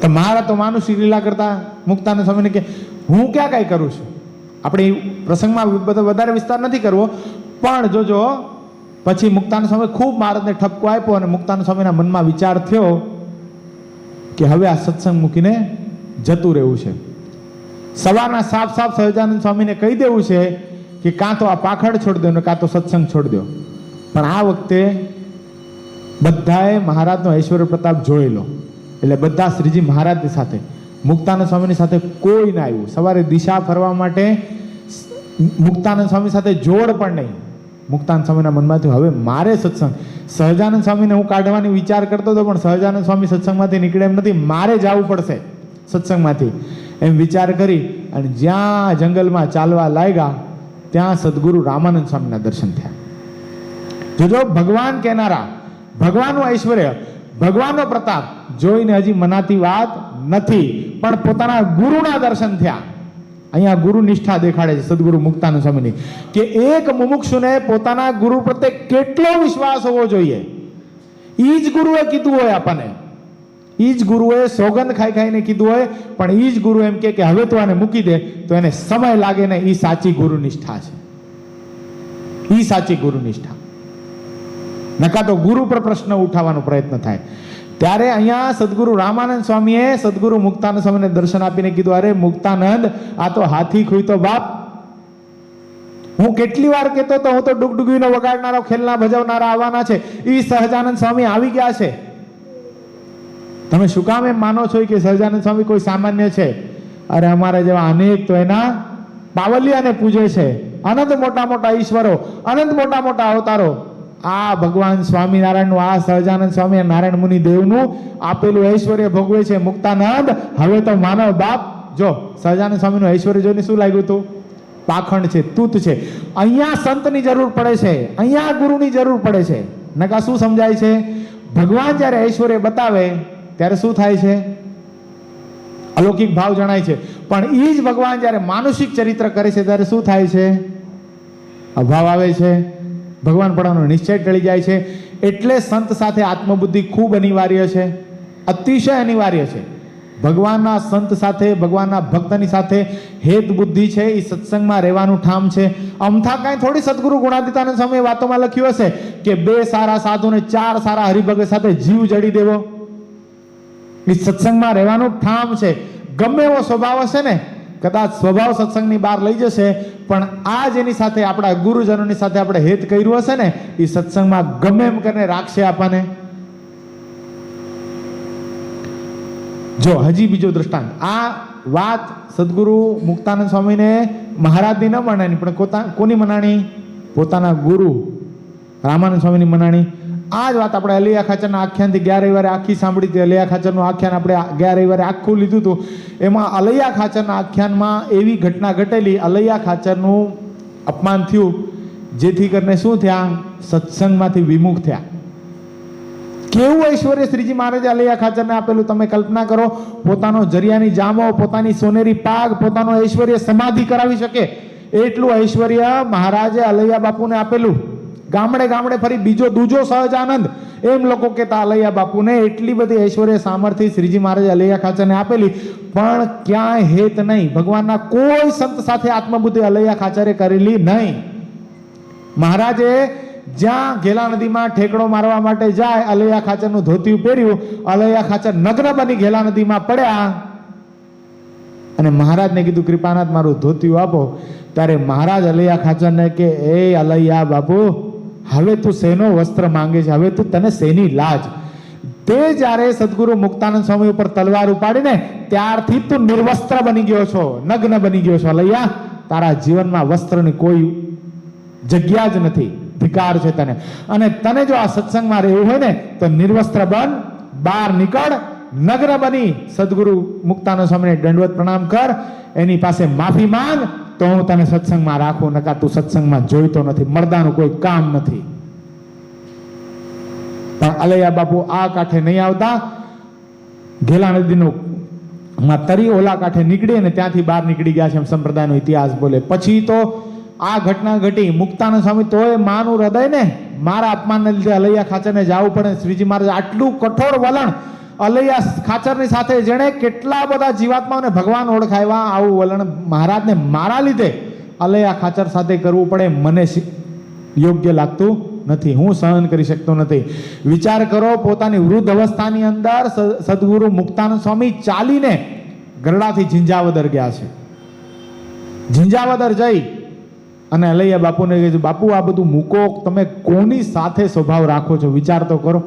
તો મારા તો માનુષિક લીલા કરતા મુક્તાનંદ સ્વામીને કે હું ક્યાં કાંઈ કરું છું. આપણે પ્રસંગમાં વધારે વિસ્તાર નથી કરવો, પણ જોજો પછી મુક્તાનંદ સ્વામી ખૂબ મહારાજને ઠપકો આપ્યો અને મુક્તાનંદ સ્વામીના મનમાં વિચાર થયો કે હવે આ સત્સંગ મૂકીને જતું રહેવું છે. સવારના સાફ સહજાનંદ સ્વામીને કહી દેવું છે કે કાં તો આ પાખડ છોડી દો ને કાં તો સત્સંગ છોડી દો. પણ આ વખતે બધાએ મહારાજનો ઐશ્વર્ય પ્રતાપ જોઈ લો એટલે બધા શ્રીજી મહારાજની સાથે, મુક્તાનંદ સ્વામીની સાથે કોઈ ના આવ્યું. સવારે દિશા ફરવા માટે મુક્તાનંદ સ્વામી સાથે જોડ પણ નહીં. મુક્તાનંદ સ્વામીના મનમાંથી હવે મારે સત્સંગ, સહજાનંદ સ્વામીને હું કાઢવાની વિચાર કરતો હતો પણ સહજાનંદ સ્વામી સત્સંગમાંથી નીકળે એમ નથી, મારે જવું પડશે સત્સંગમાંથી એમ વિચાર કરી અને જ્યાં જંગલમાં ચાલવા લાગ્યા ત્યાં સદગુરુ રામાનંદ સ્વામીના દર્શન થયા. જોજો ભગવાન કહેનારા, ભગવાનનું ઐશ્વર્ય, ભગવાનનો પ્રતાપ જોઈને હજી મનાતી વાત નથી, પણ પોતાના ગુરુના દર્શન થયા. અહીંયા ગુરુ નિષ્ઠા દેખાડે છે સદગુરુ મુક્તાનંદ સ્વામીની કે એક મુમુક્ષુને પોતાના ગુરુ પ્રત્યે કેટલો વિશ્વાસ હોવો જોઈએ. એ જ ગુરુએ કીધું હોય આપણને, એ જ ગુરુએ સોગંદ ખાઈને કીધું હોય, પણ એ જ ગુરુ એમ કે હવે તું આને મૂકી દે તો એને સમય લાગે ને, એ સાચી ગુરુ નિષ્ઠા છે. એ સાચી ગુરુ નિષ્ઠા. નકા તો ગુરુ પર પ્રશ્ન ઉઠાવવાનો પ્રયત્ન થાય. ત્યારે અહીંયા સદગુરુ રામાનંદ સ્વામીએ સદગુરુ મુક્તાનંદ સ્વામીને દર્શન આપીને કીધું, અરે મુક્તાનંદ આ તો હાથી ખૂયતો બાપ. હું કેટલી વાર કહેતો તો હું તો ડુગડુગીનો વગાડનારો, ખેલના ભજવનારા આવવાના છે, એ સહજાનંદ સ્વામી આવી ગયા છે. તમે શું કામ એમ માનો છો કે સહજાનંદ સ્વામી કોઈ સામાન્ય છે? અરે અમારા જેવા અનેક તો એના પાવલિયાને પૂજે છે, અનંત મોટા ઈશ્વરો, અનંત મોટા અવતારો. આ ભગવાન સ્વામિનારાયણનું, આ સહજાનંદ સ્વામી નારાયણ મુનિ દેવનું આપેલું ઐશ્વર્ય ભોગવે છે મુક્તાનંદ. હવે તો માનવ બાપ જો સહજાનંદ સ્વામીનું ઐશ્વર્ય જોઈને શું લાગ્યું હતું? પાખંડ છે, તૂત છે. અહીંયા સંતની જરૂર પડે છે, અહીંયા ગુરુની જરૂર પડે છે. નકા શું સમજાય છે? ભગવાન જ્યારે ઐશ્વર્ય બતાવે ત્યારે શું થાય છે? અલૌકિક ભાવ જણાય છે. પણ એ જ ભગવાન જ્યારે માનુષિક ચરિત્ર કરે છે ત્યારે શું થાય છે? અભાવ આવે છે, ભગવાન પડવાનો નિશ્ચય ટળી જાય છે. એટલે સંત સાથે આત્મબુદ્ધિ ખૂબ અનિવાર્ય છે, અતિશય અનિવાર્ય છે. ભગવાનના સંત સાથે, ભગવાનના ભક્તની સાથે હેત બુદ્ધિ છે, એ સત્સંગમાં રહેવાનું ઠામ છે. અમથા કાંઈ થોડી સદગુરુ ગુણાતીતાનંદ સ્વામીએ વાતોમાં લખ્યું હશે કે 2 સારા સાધુ ને 4 સારા હરિભગત સાથે જીવ જડી દેવો. એ સત્સંગમાં રહેવાનું ઠામ છે. ગમે એવો સ્વભાવ હશે ને, કદાચ સ્વભાવ સત્સંગની બહાર લઈ જશે, પણ આ જેની સાથે આપણા ગુરુજનોની સાથે આપણે હેત કર્યું હશે ને, એ સત્સંગમાં ગમે એમ કરીને રાખશે આપણને. જો હજી બીજો દ્રષ્ટાંત, આ વાત સદગુરુ મુક્તાનંદ સ્વામીને મહારાજની ન મનાણી, પણ કોની મનાણી? પોતાના ગુરુ રામાનંદ સ્વામીની મનાણી. આ જ વાત આપણે અલૈયા ખાચરના આખ્યાનથી ગયા રવિવારે આખી સાંભળી હતી. અલૈયા ખાચરનું આખ્યાન આપણે ગયા રવિવારે આખું લીધું હતું. એમાં અલૈયા ખાચરના આખ્યાનમાં એવી ઘટના ઘટેલી, અલૈયા ખાચરનું અપમાન થયું, જેથી કરીને શું થયા? સત્સંગમાંથી વિમુખ થયા. કેવું ઐશ્વર્ય શ્રીજી મહારાજે અલૈયા ખાચરને આપેલું તમે કલ્પના કરો. પોતાનો જરિયાની જામો, પોતાની સોનેરી પાગ, પોતાનો ઐશ્વર્ય સમાધિ કરાવી શકે એટલું ઐશ્વર્ય મહારાજે અલૈયા બાપુને આપેલું. ગામડે ગામડે ફરી બીજો દૂજો સહજાનંદ એમ લોકો કહેતા અલૈયા બાપુને. એટલી બધી ઐશ્વર્ય સામર્થ્ય શ્રીજી મહારાજે અલૈયા ખાચરને આપેલી, પણ ક્યાંય હેત નહીં. ભગવાનના કોઈ સંત સાથે આત્મબુદ્ધિ અલૈયા ખાચરે કરેલી નહીં. મહારાજે જ્યાં ઘેલા નદીમાં ઠેકડો મારવા માટે જાય, અલૈયા ખાચરનું ધોતિયું પહેર્યું, અલૈયા ખાચર નગ્ન બની ઘેલા નદીમાં પડ્યા અને મહારાજને કીધું કૃપાનાથ મારું ધોતિયું આપો. ત્યારે મહારાજ અલૈયા ખાચરને કે એ અલૈયા બાપુ, હવે તું શેનો વસ્ત્ર માંગે છે? હવે તું તને શેની લાજ? તે જ્યારે સદગુરુ મુક્તાનંદ સ્વામી ઉપર તલવાર ઉપાડીને ત્યારથી તું નિર્વસ્ત્ર બની ગયો છો, નગ્ન બની ગયો છો. અલૈયા, તારા જીવનમાં વસ્ત્રની કોઈ જગ્યા જ નથી, ધિકાર છે તને. અને તને જો આ સત્સંગમાં રહેવું હોય ને તો નિર્વસ્ત્ર બન, બહાર નીકળ, નગ્ન બની સદગુરુ મુક્તાનંદ સ્વામીને દંડવત પ્રણામ કર, એની પાસે માફી માંગ, તો હું તને સત્સંગમાં રાખું. નકા તું સત્સંગમાં જોઈતો નથી, મળદાનું કોઈ કામ નથી. પણ અલૈયા બાપુ આ કાંઠે નહીં આવતા. ઘેલા નદીનો તરી ઓલા કાંઠે નીકળી અને ત્યાંથી બહાર નીકળી ગયા છે એમ સંપ્રદાયનો ઇતિહાસ બોલે. પછી તો આ ઘટના ઘટી. મુક્તાનંદ સ્વામી તોય માનું હૃદય ને મારા અપમાનને લીધે અલૈયા ખાચરને જવું પડે. શ્રીજી મહારાજ આટલું કઠોર વલણ અલૈયા ખાચરની સાથે, જેણે કેટલા બધા જીવાત્માઓને ભગવાન ઓળખાવ્યા, આવું વલણ મહારાજને મારા લીધે અલૈયા ખાચર સાથે કરવું પડે, મને યોગ્ય લાગતું નથી, હું સહન કરી શકતો નથી. વિચાર કરો, પોતાની વૃદ્ધ અવસ્થાની અંદર સદગુરુ મુક્તાનંદ સ્વામી ચાલીને ગરડાથી ઝીંઝાવદર ગયા છે. ઝીંઝાવદર જઈ અને અલૈયા બાપુને કહે છે, બાપુ આ બધું મૂકો, તમે કોની સાથે સ્વભાવ રાખો છો? વિચાર તો કરો.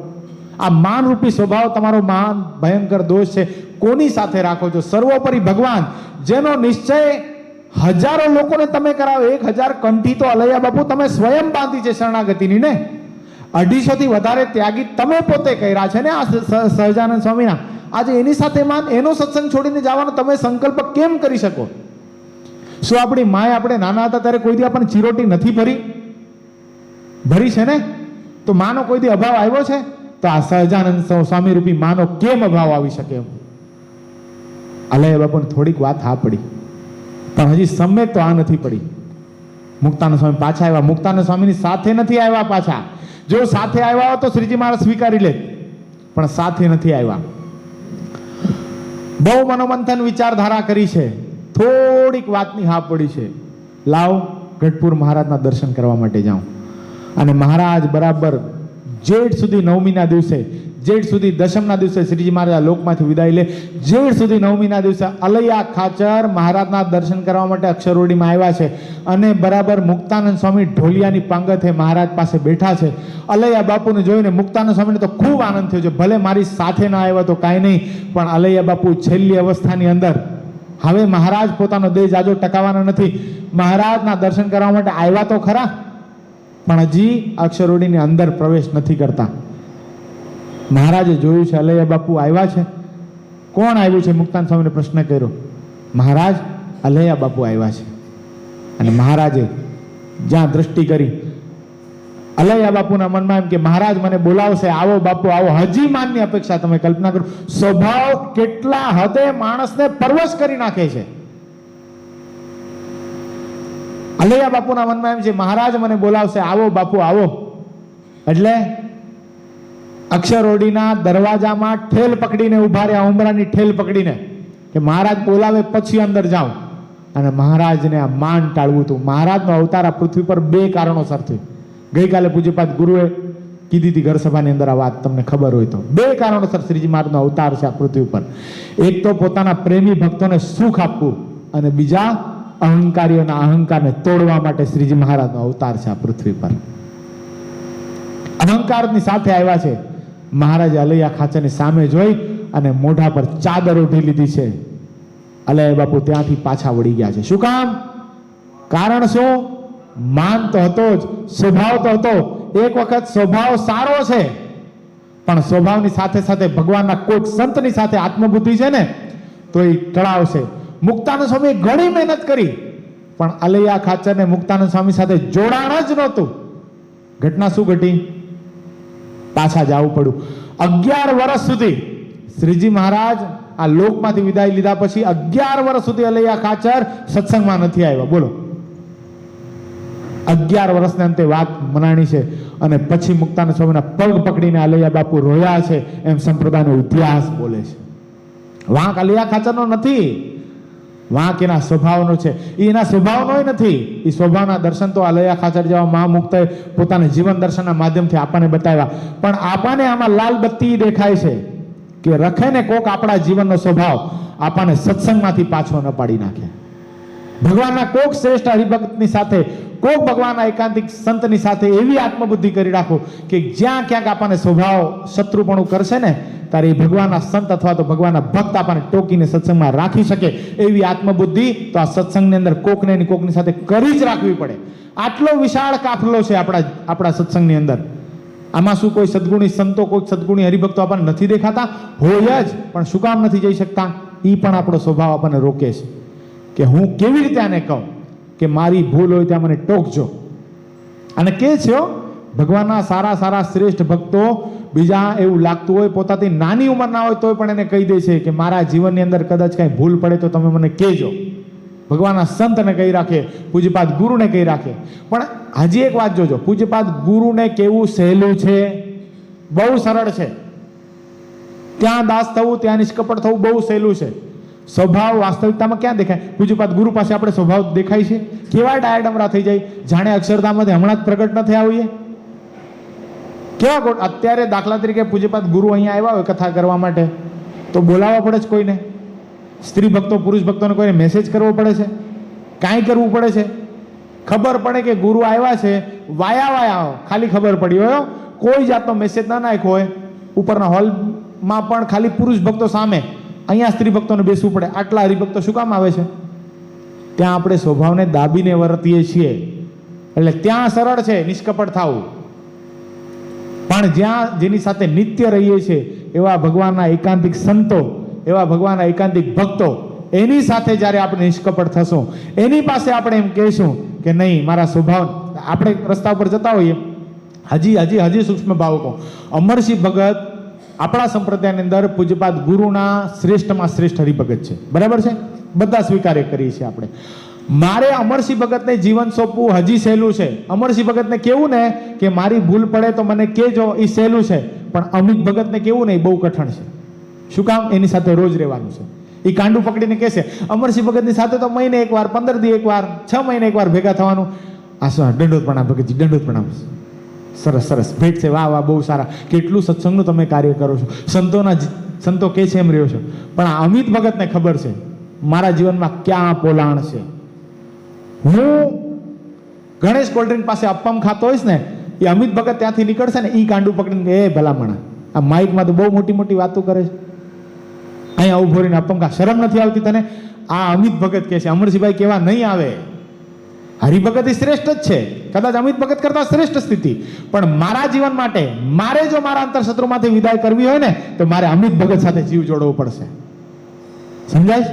આ માનરૂપી સ્વભાવ તમારો મહાન ભયંકર દોષ છે. કોની સાથે રાખો છો? સર્વોપરી ભગવાન, જેનો નિશ્ચય હજારો લોકોને તમે કરાવો. 1000 કંઠી તો અલૈયા બાપુ તમે સ્વયં બાંધી છે શરણાગતિની ને. 250 થી વધારે ત્યાગી તમે પોતે કર્યા છે ને આ સહજાનંદ સ્વામીના. આજે એની સાથે માન, એનો સત્સંગ છોડીને જવાનો તમે સંકલ્પ કેમ કરી શકો? શું આપણી માએ આપણે નાના હતા ત્યારે કોઈ દી આપણને ચીરોટી નથી ભરી છે ને? તો માનો કોઈ દી અભાવ આવ્યો છે? તો આ સહજાનંદ સ્વામી રૂપી માનો કેમ અભાવ આવી શકે? અલૈયા બાપુને થોડીક વાત હા પડી, પણ હજી સમ્યક તો આ નથી પડી. મુક્તાનંદ સ્વામી પાછા આવ્યા. મુક્તાનંદ સ્વામીની સાથે નથી આવ્યા પાછા. જો સાથે આવ્યા હોત તો શ્રીજી મહારાજ સ્વીકારી લે, પણ સાથે નથી આવ્યા. બહુ મનોમંથન વિચારધારા કરી છે, થોડીક વાતની હા પડી છે, લાવ ગઢપુર મહારાજના દર્શન કરવા માટે જાઉં. અને મહારાજ બરાબર જેઠ સુધી નવમીના દિવસે, જેઠ સુધી દશમના દિવસે શ્રીજી મહારાજ લોકમાંથી વિદાય લે. જેઠ સુધી નવમીના દિવસે અલૈયા ખાચર મહારાજના દર્શન કરવા માટે અક્ષરોડીમાં આવ્યા છે. અને બરાબર મુક્તાનંદ સ્વામી ઢોલિયાની પાંગતે મહારાજ પાસે બેઠા છે. અલૈયા બાપુને જોઈને મુક્તાનંદ સ્વામીને તો ખૂબ આનંદ થયો છે. ભલે મારી સાથે ના આવ્યા તો કાંઈ નહીં, પણ અલૈયા બાપુ છેલ્લી અવસ્થાની અંદર હવે મહારાજ પોતાનો દેહ જાજો ટકાવવાના નથી. મહારાજના દર્શન કરવા માટે આવ્યા તો ખરા, પણ હજી અક્ષરોડીની અંદર પ્રવેશ નથી કરતા. મહારાજે જોયું છે અલૈયા બાપુ આવ્યા છે. કોણ આવ્યું છે? મુક્તાનંદ સ્વામીને પ્રશ્ન કર્યો. મહારાજ, અલૈયા બાપુ આવ્યા છે. અને મહારાજે જ્યાં દ્રષ્ટિ કરી, અલૈયા બાપુના મનમાં એમ કે મહારાજ મને બોલાવશે, આવો બાપુ આવો. હજી માનની અપેક્ષા. તમે કલ્પના કરો, સ્વભાવ કેટલા હદે માણસને પરવશ કરી નાખે છે. અલૈયા બાપુના મનમાં એમ છે મહારાજ મને બોલાવશે, આવો બાપુ આવો. એટલે અક્ષરોડીના દરવાજામાં ઠેલ પકડીને ઉભા રહ્યા, ઉમરાની ઠેલ પકડીને, કે મહારાજ બોલાવે પછી અંદર જાઉં. અને મહારાજને આ માન ટાળવું હતું. મહારાજનો અવતાર આ પૃથ્વી પર બે કારણોસર થયો. ગઈકાલે પૂજ્યપાદ ગુરુએ કીધી હતી ઘર સભાની અંદર આ વાત, તમને ખબર હોય તો. બે કારણોસર શ્રીજી મહારાજનો અવતાર છે આ પૃથ્વી પર. એક તો પોતાના પ્રેમી ભક્તોને સુખ આપવું, અને બીજા અહંકારીઓના અહંકારને તોડવા માટે શ્રીજી મહારાજનો અવતાર છે આ પૃથ્વી પર. અહંકારની સાથે આવ્યા છે. મહારાજે અલૈયા ખાચરની સામે જોઈ અને મોઢા પર ચાદર ઓઢી લીધી છે. અલૈયા બાપુ ત્યાંથી પાછા વળી ગયા છે. શું કામ? કારણ શું? માન તો હતો જ, સ્વભાવ તો હતો. એક વખત સ્વભાવ સારો છે, પણ સ્વભાવની સાથે સાથે ભગવાનના કોઈક સંતની સાથે આત્મબુદ્ધિ છે ને, તો એ ટળાવશે. મુક્તાનંદ સ્વામી ઘણી મહેનત કરી, પણ અલૈયા ખાચરને મુક્તાનંદ સ્વામી સાથે જોડાણ જ નહોતું. ઘટના શું ઘટી? પાછા જવું પડ્યું. 11 વર્ષ સુધી શ્રીજી મહારાજ આ લોકમાંથી વિદાય લીધા પછી 11 વર્ષ સુધી અલૈયા ખાચર સત્સંગમાં નથી આવ્યા. બોલો, 11 વર્ષના અંતે વાત મનાણી છે. અને પછી મુક્તાનંદ સ્વામીના પગ પકડીને અલૈયા બાપુ રોયા છે, એમ સંપ્રદાયનો ઇતિહાસ બોલે છે. વાંક અલૈયા ખાચરનો નથી, વાંક એના સ્વભાવનો છે. એના સ્વભાવનો નથી. એ સ્વભાવના દર્શન તો અલૈયા ખાચર જેવા મહામુક્તએ પોતાના જીવન દર્શનના માધ્યમથી આપણને બતાવ્યા. પણ આપણને આમાં લાલ બત્તી દેખાય છે કે રખે ને કોક આપણા જીવનનો સ્વભાવ આપણને સત્સંગમાંથી પાછો ન પાડી નાખે. ભગવાનના કોક શ્રેષ્ઠ હરિભક્તની સાથે, કોક ભગવાનના એકાંતિક સંતની સાથે એવી આત્મબુદ્ધિ કરી રાખો કે જ્યાં ક્યાંક આપણને સ્વભાવ શત્રુપણું કરશે ને, ત્યારે એ ભગવાનના સંત અથવા તો ભગવાનના ભક્ત આપણને ટોકીને સત્સંગમાં રાખી શકે એવી આત્મબુદ્ધિ તો આ સત્સંગની અંદર કોકને કોકની સાથે કરી જ રાખવી પડે. આટલો વિશાળ કાફલો છે આપણા સત્સંગની અંદર. આમાં શું કોઈ સદગુણી સંતો, કોઈ સદગુણી હરિભક્તો આપણને નથી દેખાતા? હોય જ, પણ શું કામ નથી જઈ શકતા? એ પણ આપણો સ્વભાવ આપણને રોકે છે કે હું કેવી રીતે આને કહું કે મારી ભૂલ હોય ત્યાં મને ટોકજો. અને કે છે ભગવાનના સારા સારા શ્રેષ્ઠ ભક્તો, બીજા એવું લાગતું હોય પોતાથી નાની ઉંમરના હોય તોય પણ એને કહી દે છે કે મારા જીવનની અંદર કદાચ કાંઈ ભૂલ પડે તો તમે મને કહેજો. ભગવાનના સંતને કહી રાખે, પૂજ્યપાદ ગુરુને કહી રાખે. પણ હજી એક વાત જોજો, પૂજ્યપાદ ગુરુને કેવું સહેલું છે, બહુ સરળ છે. ત્યાં દાસ થવું, ત્યાં નિષ્કપટ થવું બહુ સહેલું છે. સ્વભાવ વાસ્તવિકતામાં ક્યાં દેખાય? પૂજ્યપાદ ગુરુ પાસે આપણે સ્વભાવ દેખાય છે? કેવા ડાયડમરા થઈ જાય, જાણે અક્ષરધામમાંથી હમણાં જ પ્રગટ ન થયા હોઈએ. કેવા ગોટ અત્યારે દાખલા તરીકે પૂજ્યપાદ ગુરુ અહીંયા આવ્યા હોય કથા કરવા માટે, તો બોલાવવા પડે છે કોઈને? સ્ત્રી ભક્તો, પુરુષ ભક્તોને કોઈને મેસેજ કરવો પડે છે? કાંઈ કરવું પડે છે? ખબર પડે કે ગુરુ આવ્યા છે, વાયા ખાલી ખબર પડી હોય, કોઈ જાતનો મેસેજ ના નાખ્યો હોય. ઉપરના હોલમાં પણ ખાલી પુરુષ ભક્તો સામે, અહીંયા સ્ત્રી ભક્તોને બેસવું પડે. આટલા હરિભક્તો શું કામ આવે છે? ત્યાં આપણે સ્વભાવને દાબીને વર્તીએ છીએ. એટલે ત્યાં સરળ છે નિષ્કપટ થવું. પણ જ્યાં જેની સાથે નિત્ય રહીએ છીએ એવા ભગવાનના એકાંતિક સંતો, એવા ભગવાનના એકાંતિક ભક્તો, એની સાથે જ્યારે આપણે નિષ્કપટ થશું, એની પાસે આપણે એમ કહીશું કે નહીં, મારા સ્વભાવ. આપણે રસ્તા ઉપર જતા હોઈએ, હજી સૂક્ષ્મ ભાવકો, અમરસિંહ ભગત આપણા સંપ્રદાયની અંદર પૂજ્યપાદ ગુરુના શ્રેષ્ઠમાં શ્રેષ્ઠ હરિભગત છે. બરાબર છે? બધા સ્વીકાર્ય કરીએ છીએ આપણે. મારે અમરસિંહ ભગતને જીવન સોંપવું હજી સહેલું છે. અમરસિંહ ભગતને કેવું ને કે મારી ભૂલ પડે તો મને કહેજો, એ સહેલું છે. પણ અમિત ભગતને કેવું ને એ બહુ કઠણ છે. શું કામ? એની સાથે રોજ રહેવાનું છે. એ કાંડું પકડીને કહેશે. અમરસિંહ ભગતની સાથે તો મહિને એકવાર, 15 દી એકવાર, 6 મહિને એકવાર ભેગા થવાનું. દંડોત પ્રણામ ભગતજી, દંડોત પ્રણામ. સરસ સરસ ભેટ છે, વાહ વાહ, બહુ સારા, કેટલું સત્સંગનું તમે કાર્ય કરો છો, સંતો કે છે એમ રહ્યો છો. પણ આ અમિત ભગતને ખબર છે મારા જીવનમાં ક્યાં પોલાણ છે. હું ગણેશ કોલ્ડ્રિંક પાસે અપ્પમ ખાતો હોઈશ ને, એ અમિત ભગત ત્યાંથી નીકળશે ને, એ કાંડું પકડીને એ ભલામણા આ માઇકમાં તો બહુ મોટી મોટી વાતો કરે છે, અહીંયા ઉભો રહીને અપ્પમ ખા, શરમ નથી આવતી તને? આ અમિત ભગત કહે છે. અમરસિંહભાઈ કેવા નહીં આવે. હરિભગત એ શ્રેષ્ઠ જ છે, કદાચ અમિત ભગત કરતા શ્રેષ્ઠ સ્થિતિ. પણ મારા જીવન માટે મારે જો મારા અંતરશત્રુમાંથી વિદાય કરવી હોય ને, તો મારે અમિત ભગત સાથે જીવ જોડવો પડશે. સમજાય?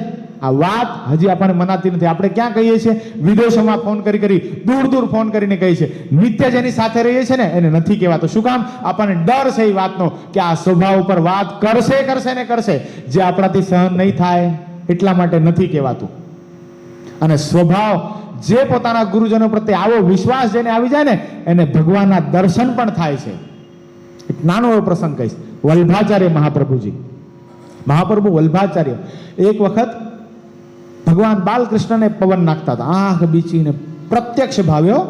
આ વાત હજી આપણને મનાતી નથી. આપણે ક્યાં કહીએ છીએ? વિદેશોમાં ફોન કરી દૂર દૂર ફોન કરીને કહીએ છીએ. નિત્ય જેની સાથે રહીએ છીએ ને એને નથી કહેવાતો. શું કામ? આપણને ડર છે એ વાતનો કે આ સ્વભાવ ઉપર વાત કરશે ને કરશે, જે આપણાથી સહન નહીં થાય એટલા માટે નથી કહેવાતું. અને સ્વભાવ જે પોતાના ગુરુજનો પ્રત્યે આવો વિશ્વાસ જેને આવી જાય ને એને ભગવાનના દર્શન પણ થાય છે. એક નાનો એવો પ્રસંગ કહીશ. વલ્ભાચાર્ય મહાપ્રભુ વલ્ભાચાર્ય એક વખત ભગવાન બાલકૃષ્ણને પવન નાખતા હતા, આંખ બીચીને પ્રત્યક્ષ ભાવ્યો.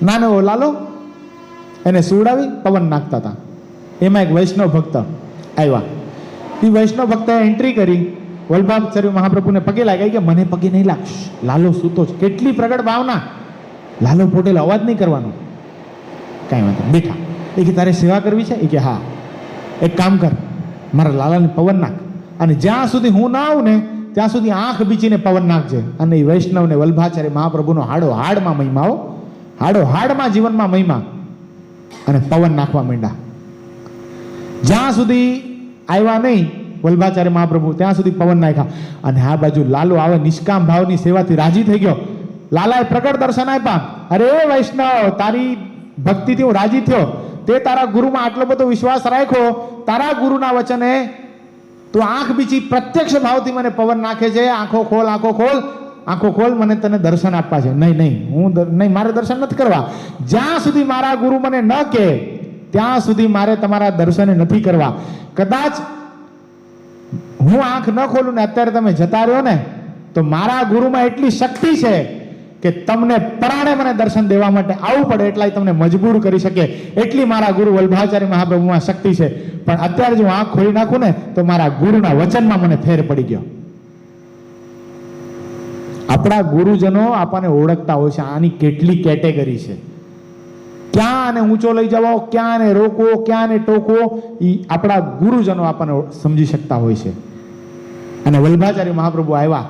નાનો એવો લાલો એને સુવડાવી પવન નાખતા હતા. એમાં એક વૈષ્ણવ ભક્ત આવ્યા. એ વૈષ્ણવ ભક્તએ એન્ટ્રી કરી, વલ્ભાચાર્ય મહાપ્રભુને પગે લાગી કે મને પગે નહીં લાગશ, લાલો સૂતો છે. કેટલી પ્રગટ ભાવના! લાલો પોટેલ અવાજ નહીં કરવાનો, કાંઈ વાંધો બેઠા. એ કે તારે સેવા કરવી છે? એ કે હા. એક કામ કર, મારા લાલાને પવન નાખ, અને જ્યાં સુધી હું ના આવું ને ત્યાં સુધી આંખ બીચીને પવન નાખજે. અને એ વૈષ્ણવને વલ્ભાચાર્ય મહાપ્રભુનો હાડમાં મહિમાઓ, હાડમાં જીવનમાં મહિમા, અને પવન નાખવા માંડ્યા. જ્યાં સુધી આવ્યા નહીં વલ્ભાચાર્ય મહાપ્રભુ ત્યાં સુધી પવન નાખ્યા. અને આ બાજુ લાલો આવે, નિષ્કામ ભાવની સેવાથી રાજી થઈ ગયો. લાલાએ પ્રગટ દર્શન આપ્યા. અરે વૈષ્ણવ, તારી ભક્તિથી હું રાજી થયો. તે તારા ગુરુમાં આટલો બધો વિશ્વાસ રાખ્યો, તારા ગુરુના વચને તું આંખ બીચી પ્રત્યક્ષ ભાવથી મને પવન નાખે છે. આંખો ખોલ, મને તને દર્શન આપવા છે. નહીં, મારે દર્શન નથી કરવા. જ્યાં સુધી મારા ગુરુ મને ન કહે ત્યાં સુધી મારે તમારા દર્શન નથી કરવા. કદાચ હું આંખ ન ખોલું ને અત્યારે તમે જતા રહ્યો ને તો મારા ગુરુમાં એટલી શક્તિ છે કે તમને પરાણે મને દર્શન દેવા માટે આવવું પડે એટલા તમને મજબૂર કરી શકે. એટલી મારા ગુરુ વલ્ભાચાર્ય મહાપ્રભુમાં શક્તિ છે. પણ અત્યારે જો આંખ ખોલી નાખું ને તો મારા ગુરુના વચનમાં મને ફેર પડી ગયો. આપણા ગુરુજનો આપણને ઓળખતા હોય છે. આની કેટલી કેટેગરી છે, ક્યાં આને ઊંચો લઈ જવો, ક્યાં આને રોકવો, ક્યાં આને ટોકવો, એ આપણા ગુરુજનો આપણને સમજી શકતા હોય છે. અને વલ્ભાચાર્ય મહાપ્રભુ આવ્યા,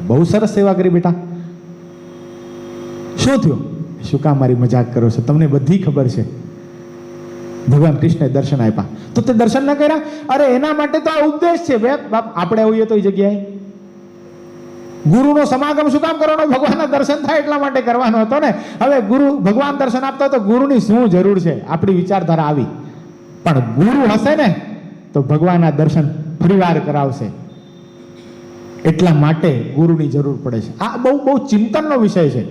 બહુ સરસ સેવા કરી બેટા. શું થયું? શું કામ મારી મજાક કરો છો? તમને બધી ખબર છે. ભગવાન કૃષ્ણએ દર્શન આપ્યા તો તે દર્શન ન કર્યા? અરે એના માટે તો આ ઉપદેશ છે. બાપ આપણે આવીએ તો એ જગ્યાએ ગુરુનો સમાગમ શું કામ કરવાનો? ભગવાનના દર્શન થાય એટલા માટે કરવાનો હતો ને. હવે ગુરુ ભગવાન દર્શન આપતા તો ગુરુની શું જરૂર છે? આપણી વિચારધારા આવી. પણ ગુરુ હશે ને તો ભગવાનના દર્શન ફરીવાર કરાવશે. એટલા માટે ગુરુની જરૂર પડે છે. આ બહુ ચિંતનનો વિષય છે.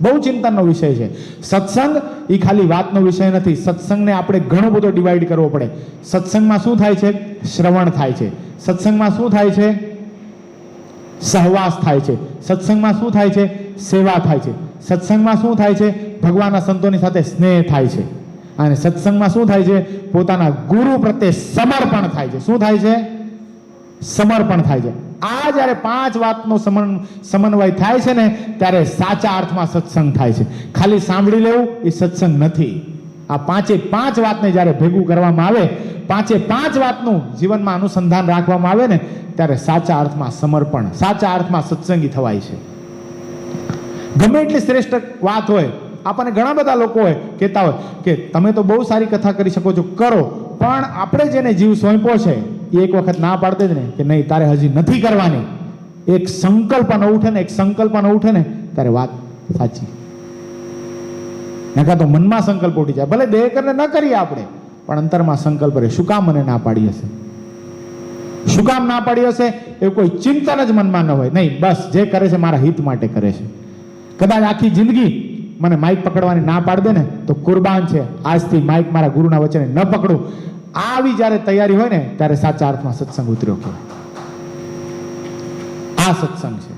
બહુ ચિંતનનો વિષય છે. સત્સંગ એ ખાલી વાતનો વિષય નથી. સત્સંગને આપણે ઘણો બધો ડિવાઈડ કરવો પડે. સત્સંગમાં શું થાય છે? શ્રવણ થાય છે. સત્સંગમાં શું થાય છે? સહવાસ થાય છે. સત્સંગમાં શું થાય છે? સેવા થાય છે. સત્સંગમાં શું થાય છે? ભગવાનના સંતોની સાથે સ્નેહ થાય છે. અને સત્સંગમાં શું થાય છે? પોતાના ગુરુ પ્રત્યે સમર્પણ થાય છે. શું થાય છે? સમર્પણ થાય છે. આ જ્યારે 5 વાતનો સમન્વય થાય છે ને ત્યારે સાચા અર્થમાં સત્સંગ થાય છે. ખાલી સાંભળી લેવું એ સત્સંગ નથી. આ 5 વાતને જ્યારે ભેગું કરવામાં આવે, 5 વાતનું જીવનમાં અનુસંધાન રાખવામાં આવે ને ત્યારે સાચા અર્થમાં સમર્પણ, સાચા અર્થમાં સત્સંગી થવાય છે. ગમે એટલી શ્રેષ્ઠ વાત હોય, આપણને ઘણા બધા લોકો હોય કહેતા હોય કે તમે તો બહુ સારી કથા કરી શકો છો, કરો, પણ આપણે જેને જીવ સોંપ્યો છે એ એક વખત ના પાડते જ ને કે નહીં તારે હજી નથી કરવાની. એક સંકલ્પ ન ઉઠે ને ત્યારે વાત સાચી. નકા તો મનમાં સંકલ્પ ઉઠી જાય. ભલે દેહ કરીને ન કરીએ આપણે, પણ અંતરમાં સંકલ્પ રહે. શું કામ મને ના પાડી હશે? શું કામ ના પાડી હશે? એવું કોઈ ચિંતન જ મનમાં ન હોય. નહીં, બસ જે કરે છે મારા હિત માટે કરે છે. કદાચ આખી જિંદગી મને માઇક પકડવાની ના પાડ દે ને તો કુરબાન છે, આજથી માઇક મારા ગુરુના વચને ન પકડું. આવી જ્યારે તૈયારી હોય ને ત્યારે સાચા અર્થમાં સત્સંગ ઉતર્યો કહેવાય. આ સત્સંગ છે.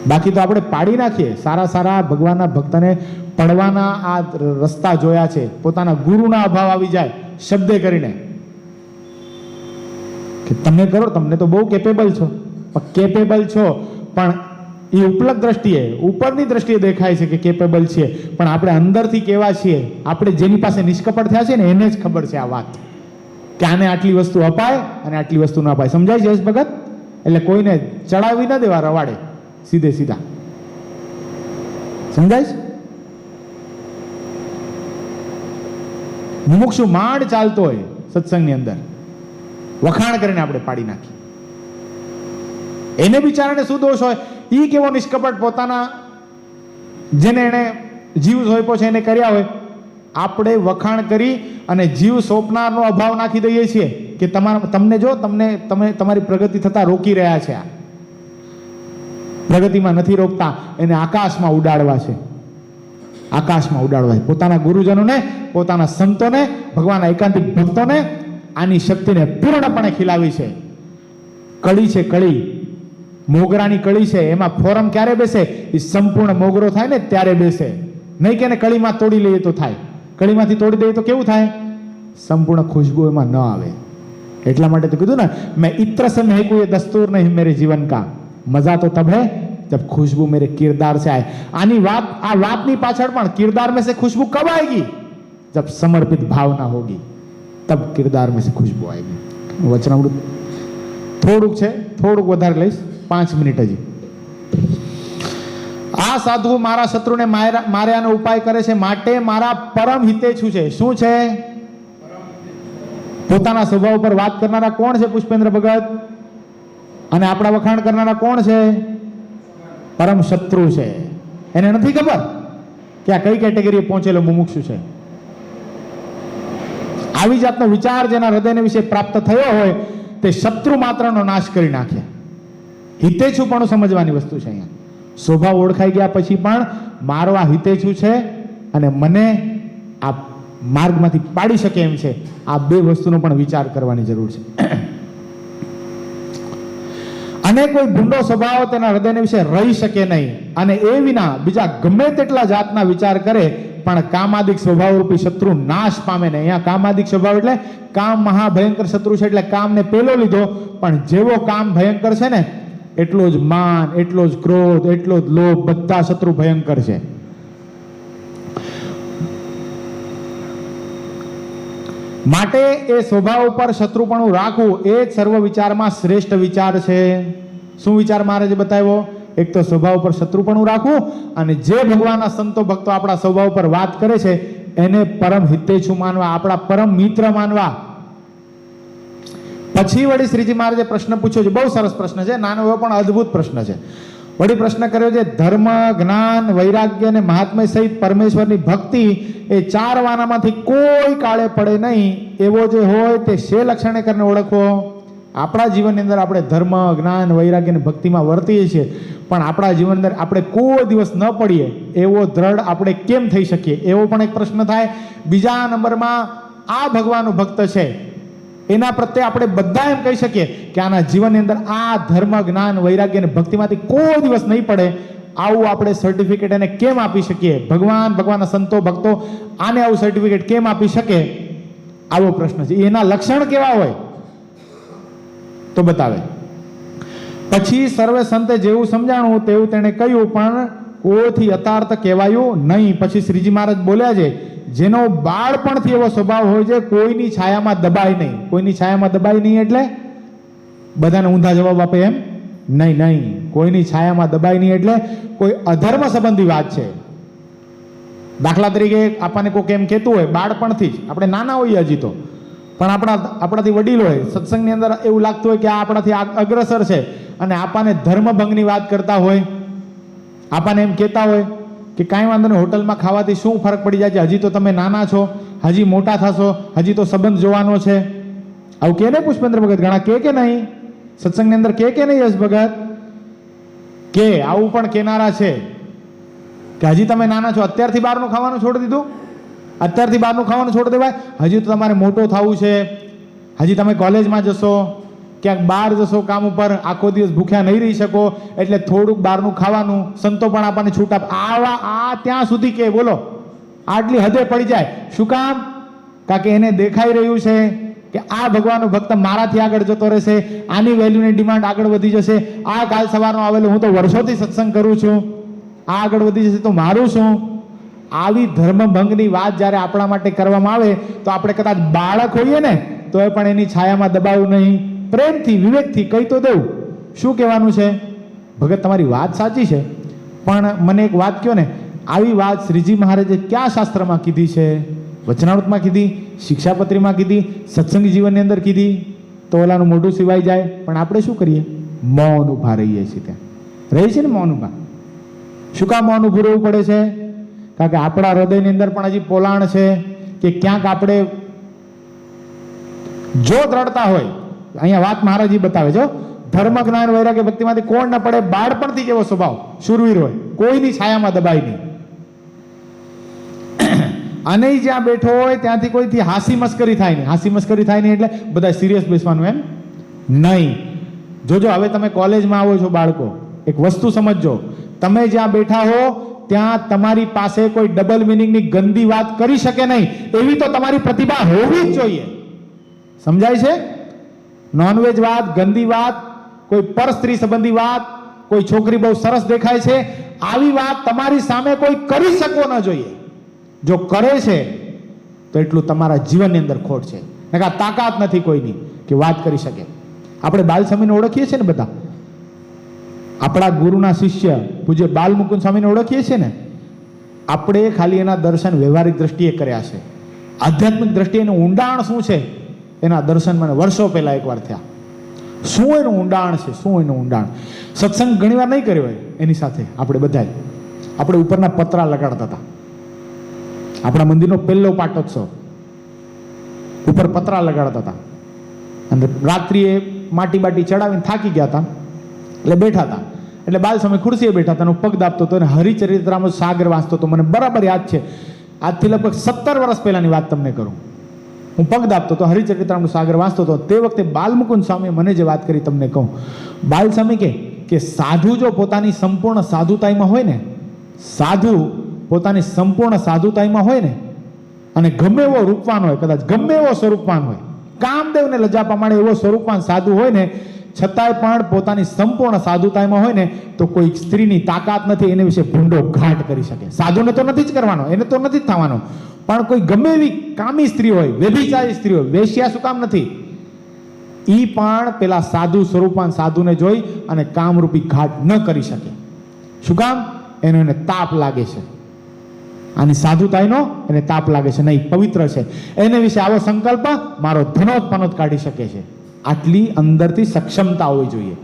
બાકી તો આપણે પાડી નાખીએ. સારા ભગવાનના ભક્તને પડવાના આ રસ્તા જોયા છે. પોતાના ગુરુના અભાવ આવી જાય શબ્દે કરીને કે તમે કરો, તમને તો બહુ કેપેબલ છો, પણ એ ઉપલબ્ધ દ્રષ્ટિએ, ઉપરની દ્રષ્ટિએ દેખાય છે કે કેપેબલ છીએ, પણ આપણે અંદરથી કેવા છીએ, આપણે જેની પાસે નિષ્કપટ થયા છે ને એને જ ખબર છે આ વાત કે આને આટલી વસ્તુ અપાય અને આટલી વસ્તુ ન અપાય. સમજાય છે ભગત? એટલે કોઈને ચડાવી ન દેવા રવાડે, સીધા. સમજાય છે? મુમુક્ષુ માંડ ચાલતો હોય સત્સંગની અંદર, વખાણ કરીને આપણે પાડી નાખીએ. એને બિચારાને શું દોષ હોય? એ કેવો નિષ્કપટ પોતાના જેને એને જીવ સોંપ્યો છે એને કર્યા હોય. આપણે વખાણ કરી અને જીવ સોંપનારનો અભાવ નાખી દઈએ છીએ કે તમને જો તમે તમારી પ્રગતિ થતા રોકી રહ્યા છે. આ પ્રગતિમાં નથી રોકતા, એને આકાશમાં ઉડાડવા છે. આકાશમાં ઉડાડવા છે પોતાના ગુરુજનોને, પોતાના સંતોને, ભગવાનના એકાંતિક ભક્તોને આની શક્તિને પૂર્ણપણે ખીલાવી છે. કળી છે, કળી મોગરાની કળી છે. એમાં ફોરમ ક્યારે બેસે? એ સંપૂર્ણ મોગરો થાય ને ત્યારે બેસે. નહીં કે એને કળીમાં તોડી લઈએ તો થાય. કળીમાંથી તોડી દઈએ તો કેવું થાય? સંપૂર્ણ ખુશ્બુ એમાં ન આવે. એટલા માટે તો કીધું ને, મેં ઇત્ર સે મહેકું ये दस्तूर नहीं मेरे जीवन का, मजा तो तब है जब खुशबू मेरे किरदार से आए. આની વાત, આ વાતની પાછળ પણ किरदार में से खुशबू कब आएगी? जब समर्पित भावना होगी, तब किरदार में से खुशबू आएगी. વચનામૃત થોડુંક છે, થોડુંક વધારે લઈશ, 5 મિનિટ હજી. આ સાધુ મારા શત્રુને માર્યાનો ઉપાય કરે છે, માટે મારા પરમ હિતેચ્છુ છે. શું છે? પોતાના સ્વભાવ પર વાત કરનારા કોણ છે? પુષ્પેન્દ્ર ભગત. અને આપણા વખાણ કરનારા કોણ છે? પરમ શત્રુ છે. એને નથી ખબર કે આ કઈ કેટેગરીએ પહોંચેલો મુમુક્ષુ છે. આવી જાતનો વિચાર જેના હૃદયને વિશે પ્રાપ્ત થયો હોય તે શત્રુ માત્રનો નાશ કરી નાખે. હિતેચ્છુ પણ સમજવાની વસ્તુ છે. અહીંયા સ્વભાવ ઓળખાઈ ગયા પછી પણ મારો આ હિતેચ્છુ છે અને મને આ માર્ગમાંથી પાડી શકે એમ છે. આ બે વસ્તુનો પણ વિચાર કરવાની જરૂર છે. અને કોઈ ભૂંડો સ્વભાવ તેના હૃદયને વિશે રહી શકે નહીં, અને એ વિના બીજા ગમે તેટલા જાતના વિચાર કરે પણ કામાદિક સ્વભાવ રૂપી શત્રુ નાશ પામે નહીં. અહીંયા કામાદિક સ્વભાવ એટલે કામ મહાભયંકર શત્રુ છે, એટલે કામને પેલો લીધો, પણ જેવો કામ ભયંકર છે ને એટલો જ માન, એટલો જ ક્રોધ, એટલો જ લોભ, બધા શત્રુ ભયંકર છે. માટે એ સ્વભાવ ઉપર શત્રુપણું રાખવું એ જ સર્વ વિચારમાં શ્રેષ્ઠ વિચાર છે. શું વિચાર મહારાજે બતાવ્યો? એક તો સ્વભાવ પર શત્રુપણું રાખવું, અને જે ભગવાનના સંતો ભક્તો આપણા સ્વભાવ પર વાત કરે છે એને પરમ હિતેચ્છુ માનવા, આપણા પરમ મિત્ર માનવા. પછી વળી શ્રીજી મહારાજે પ્રશ્ન પૂછ્યો છે, બહુ સરસ પ્રશ્ન છે, નાનો એવો પણ અદ્ભુત પ્રશ્ન છે. વળી પ્રશ્ન કર્યો છે, ધર્મ, જ્ઞાન, વૈરાગ્ય અને મહાત્મ્ય સહિત પરમેશ્વરની ભક્તિ એ 4 વાનામાંથી કોઈ કાળે પડે નહીં એવો જે હોય તે શે લક્ષણે કરીને ઓળખવો. આપણા જીવનની અંદર આપણે ધર્મ, જ્ઞાન, વૈરાગ્ય અને ભક્તિમાં વર્તીએ છીએ, પણ આપણા જીવન અંદર આપણે કોઈ દિવસ ન પડીએ એવો દ્રઢ આપણે કેમ થઈ શકીએ? એવો પણ એક પ્રશ્ન થાય. બીજા નંબરમાં આ ભગવાનનો ભક્ત છે એના પ્રત્યે આપણે બધા એમ કહી શકીએ કે આના જીવનની અંદર આ ધર્મ, જ્ઞાન, વૈરાગ્ય અને ભક્તિમાંથી કોઈ દિવસ નહીં પડે. આવું આપણે સર્ટિફિકેટ એને કેમ આપી શકીએ? ભગવાનના સંતો ભક્તો આને આવું સર્ટિફિકેટ કેમ આપી શકે? આવો પ્રશ્ન છે. એના લક્ષણ કેવા હોય તો બતાવે. પછી સર્વે સંતે જેવું સમજાણું તેવું તેણે કહ્યું, પણ કોઈથી યથાર્થ કહેવાયું નહીં. પછી શ્રીજી મહારાજ બોલ્યા છે, જેનો બાળપણથી એવો સ્વભાવ હોય છે, કોઈની છાયામાં દબાય નહીં. કોઈની છાયામાં દબાય નહીં એટલે બધાને ઊંધા જવાબ આપે એમ નહીં. કોઈની છાયામાં દબાય નહીં એટલે કોઈ અધર્મ સંબંધી વાત છે. દાખલા તરીકે આપણને કોઈ કેમ કહેતું હોય બાળપણથી જ, આપણે નાના હોઈએ હજી તો, પણ આપણાથી વડીલ હોય, સત્સંગની અંદર એવું લાગતું હોય કે આ આપણાથી અગ્રસર છે, અને આપણને ધર્મભંગની વાત કરતા હોય, આપણને એમ કહેતા હોય કે કાંઈ વાંધો નહીં, હોટલમાં ખાવાથી શું ફરક પડી જાય છે, હજી તો તમે નાના છો, હજી મોટા થશો, હજી તો સંબંધ જોવાનો છે. આવું કે નહીં પુષ્પેન્દ્ર ભગત? ઘણા કે નહીં સત્સંગની અંદર? કે નહીં યશ ભગત? કે આવું પણ કહેનારા છે કે હજી તમે નાના છો, અત્યારથી બહારનું ખાવાનું છોડી દીધું, અત્યારથી બહારનું ખાવાનું છોડી દેવાય, હજી તો તમારે મોટો થવું છે, હજી તમે કોલેજમાં જશો, ક્યાંક બહાર જશો કામ ઉપર, આખો દિવસ ભૂખ્યા નહીં રહી શકો, એટલે થોડુંક બહારનું ખાવાનું. સંતો પણ આપણને છૂટ આપે. આ ત્યાં સુધી કે બોલો આટલી હદે પડી જાય. શું કામ? કારણ કે એને દેખાઈ રહ્યું છે કે આ ભગવાનનો ભક્ત મારાથી આગળ જતો રહેશે, આની વેલ્યુની ડિમાન્ડ આગળ વધી જશે, આ કાલ સવારનો આવેલો, હું તો વર્ષોથી સત્સંગ કરું છું, આ આગળ વધી જશે તો મારું શું? આવી ધર્મભંગની વાત જ્યારે આપણા માટે કરવામાં આવે તો આપણે કદાચ બાળક હોઈએ ને તો એ પણ એની છાયામાં દબાવવું નહીં, પ્રેમથી, વિવેકથી કહી તો દેવું. શું કહેવાનું છે? ભગત તમારી વાત સાચી છે, પણ મને એક વાત કહો ને, આવી વાત શ્રીજી મહારાજે ક્યાં શાસ્ત્રમાં કીધી છે? વચનામૃતમાં કીધી, શિક્ષાપત્રીમાં કીધી, સત્સંગી જીવનની અંદર કીધી? તો ઓલાનું મોઢું સિવાય જાય. પણ આપણે શું કરીએ? મૌન ઊભા રહીએ છીએ ત્યાં રહી છે ને મૌન ઊભા. શું કામ મૌન ઊભું રહેવું પડે છે? કારણ કે આપણા હૃદયની અંદર પણ હજી પોલાણ છે કે ક્યાંક આપણે જો દ્રઢતા હોય, અહીંયા વાત મહારાજી બતાવે છે, ધર્મ જ્ઞાન વૈરાગ્ય ભક્તિમાંથી કોણ ન પડે, બાળપણથી જેવો સ્વભાવ શૂરવીર હોય, કોઈની છાયામાં દબાય નહીં. અને જ્યાં બેઠો હોય ત્યાંથી કોઈથી હાસી મસ્કરી થાય નહીં. હાસી મસ્કરી થાય નહીં એટલે બધા સિરિયસ બેસવાનું એમ નહીં. જોજો હવે તમે કોલેજમાં આવો છો બાળકો, એક વસ્તુ સમજજો, તમે જ્યાં બેઠા હો ત્યાં તમારી પાસે કોઈ ડબલ મિનિંગની ગંદી વાત કરી શકે નહીં એવી તો તમારી પ્રતિભા હોવી જ જોઈએ. સમજાય છે? નોનવેજ વાત, ગંદી વાત, કોઈ પર સ્ત્રી સંબંધી વાત, કોઈ છોકરી બહુ સરસ દેખાય છે, આવી વાત તમારી સામે કોઈ કરી શકો ન જોઈએ. જો કરે છે તો એટલું તમારા જીવનની અંદર ખોટ છે. તાકાત નથી કોઈની કે વાત કરી શકે. આપણે બાલ સ્વામીને ઓળખીએ છીએ ને બધા, આપણા ગુરુના શિષ્ય પૂજ્ય બાલમુકુંદ સ્વામીને ઓળખીએ છીએ ને. આપણે ખાલી એના દર્શન વ્યવહારિક દ્રષ્ટિએ કર્યા છે. આધ્યાત્મિક દ્રષ્ટિએ એનું ઊંડાણ શું છે એના દર્શન મને વર્ષો પહેલા એકવાર થયા. શું એનું ઊંડાણ છે, શું એનું ઊંડાણ. સત્સંગ ઘણી વાર નહીં કર્યો હોય એની સાથે. આપણે બધા આપણે ઉપરના પતરા લગાડતા હતા. આપણા મંદિરનો પહેલો પાટોત્સવ ઉપર પતરા લગાડતા હતા અને રાત્રિએ માટી બાટી ચડાવીને થાકી ગયા હતા એટલે બેઠા હતા. એટલે બાલ સ્વામી ખુરશીએ બેઠા હતા, પગ દાબતો હતો અને હરિચરિત્રામૃત સાગર વાંચતો હતો. મને બરાબર યાદ છે, આજથી લગભગ 17 વર્ષ પહેલાની વાત તમને કરું. હું પગ દાબતો હતો, હરિચરિત્રામૃત સાગર વાંચતો હતો. તે વખતે બાલમુકુંદ સ્વામીએ મને જે વાત કરી તમને કહું. બાલ સ્વામી કે સાધુ જો પોતાની સંપૂર્ણ સાધુતાઈમાં હોય ને, સાધુ પોતાની સંપૂર્ણ સાધુતાઈમાં હોય ને, અને ગમે એવો રૂપવાન હોય, કદાચ ગમે એવો સ્વરૂપવાન હોય, કામદેવને લજા પ્રમાણે એવો સ્વરૂપવાન સાધુ હોય ને, છતાંય પણ પોતાની સંપૂર્ણ સાધુતાઈમાં હોય ને તો કોઈ સ્ત્રીની તાકાત નથી એને વિશે ભૂંડો ઘાટ કરી શકે. સાધુને તો નથી જ કરવાનો, એને તો નથી જ થવાનો, પણ કોઈ ગમે એવી કામી સ્ત્રી હોય, વ્યભિચારી સ્ત્રી હોય, વેશ્યા શું કામ નથી, ઈ પણ પેલા સાધુ સ્વરૂપવાન સાધુને જોઈ અને કામરૂપી ઘાટ ન કરી શકે. શું કામ? એને તાપ લાગે છે. આની સાધુતાઈનો એને તાપ લાગે છે, નહીં પવિત્ર છે, એને વિશે આવો સંકલ્પ મારો ધનોત પનોત કાઢી શકે છે. આટલી અંદરથી સક્ષમતા હોવી જોઈએ.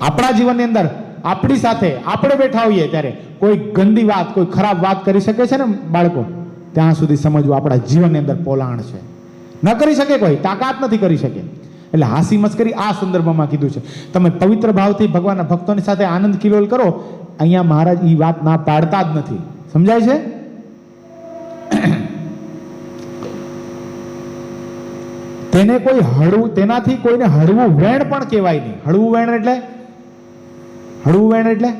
આપણા જીવનની અંદર આપણી સાથે આપણે બેઠા હોઈએ ત્યારે કોઈ ગંદી વાત, કોઈ ખરાબ વાત કરી શકે છે ને બાળકો, ત્યાં સુધી સમજવું આપણા જીવનની અંદર પોલાણ છે. ન કરી શકે કોઈ, તાકાત નથી કરી શકે. એટલે હાસી મસ્કરી આ સંદર્ભમાં કીધું છે. તમે પવિત્ર ભાવથી ભગવાનના ભક્તોની સાથે આનંદ કિલોલ કરો, અહીંયા મહારાજ એ વાત ના પાડતા જ નથી. સમજાય છે? તેને કોઈ હળવું, તેનાથી કોઈને હળવું વેણ પણ કહેવાય નહીં. હળવું વેણ એટલે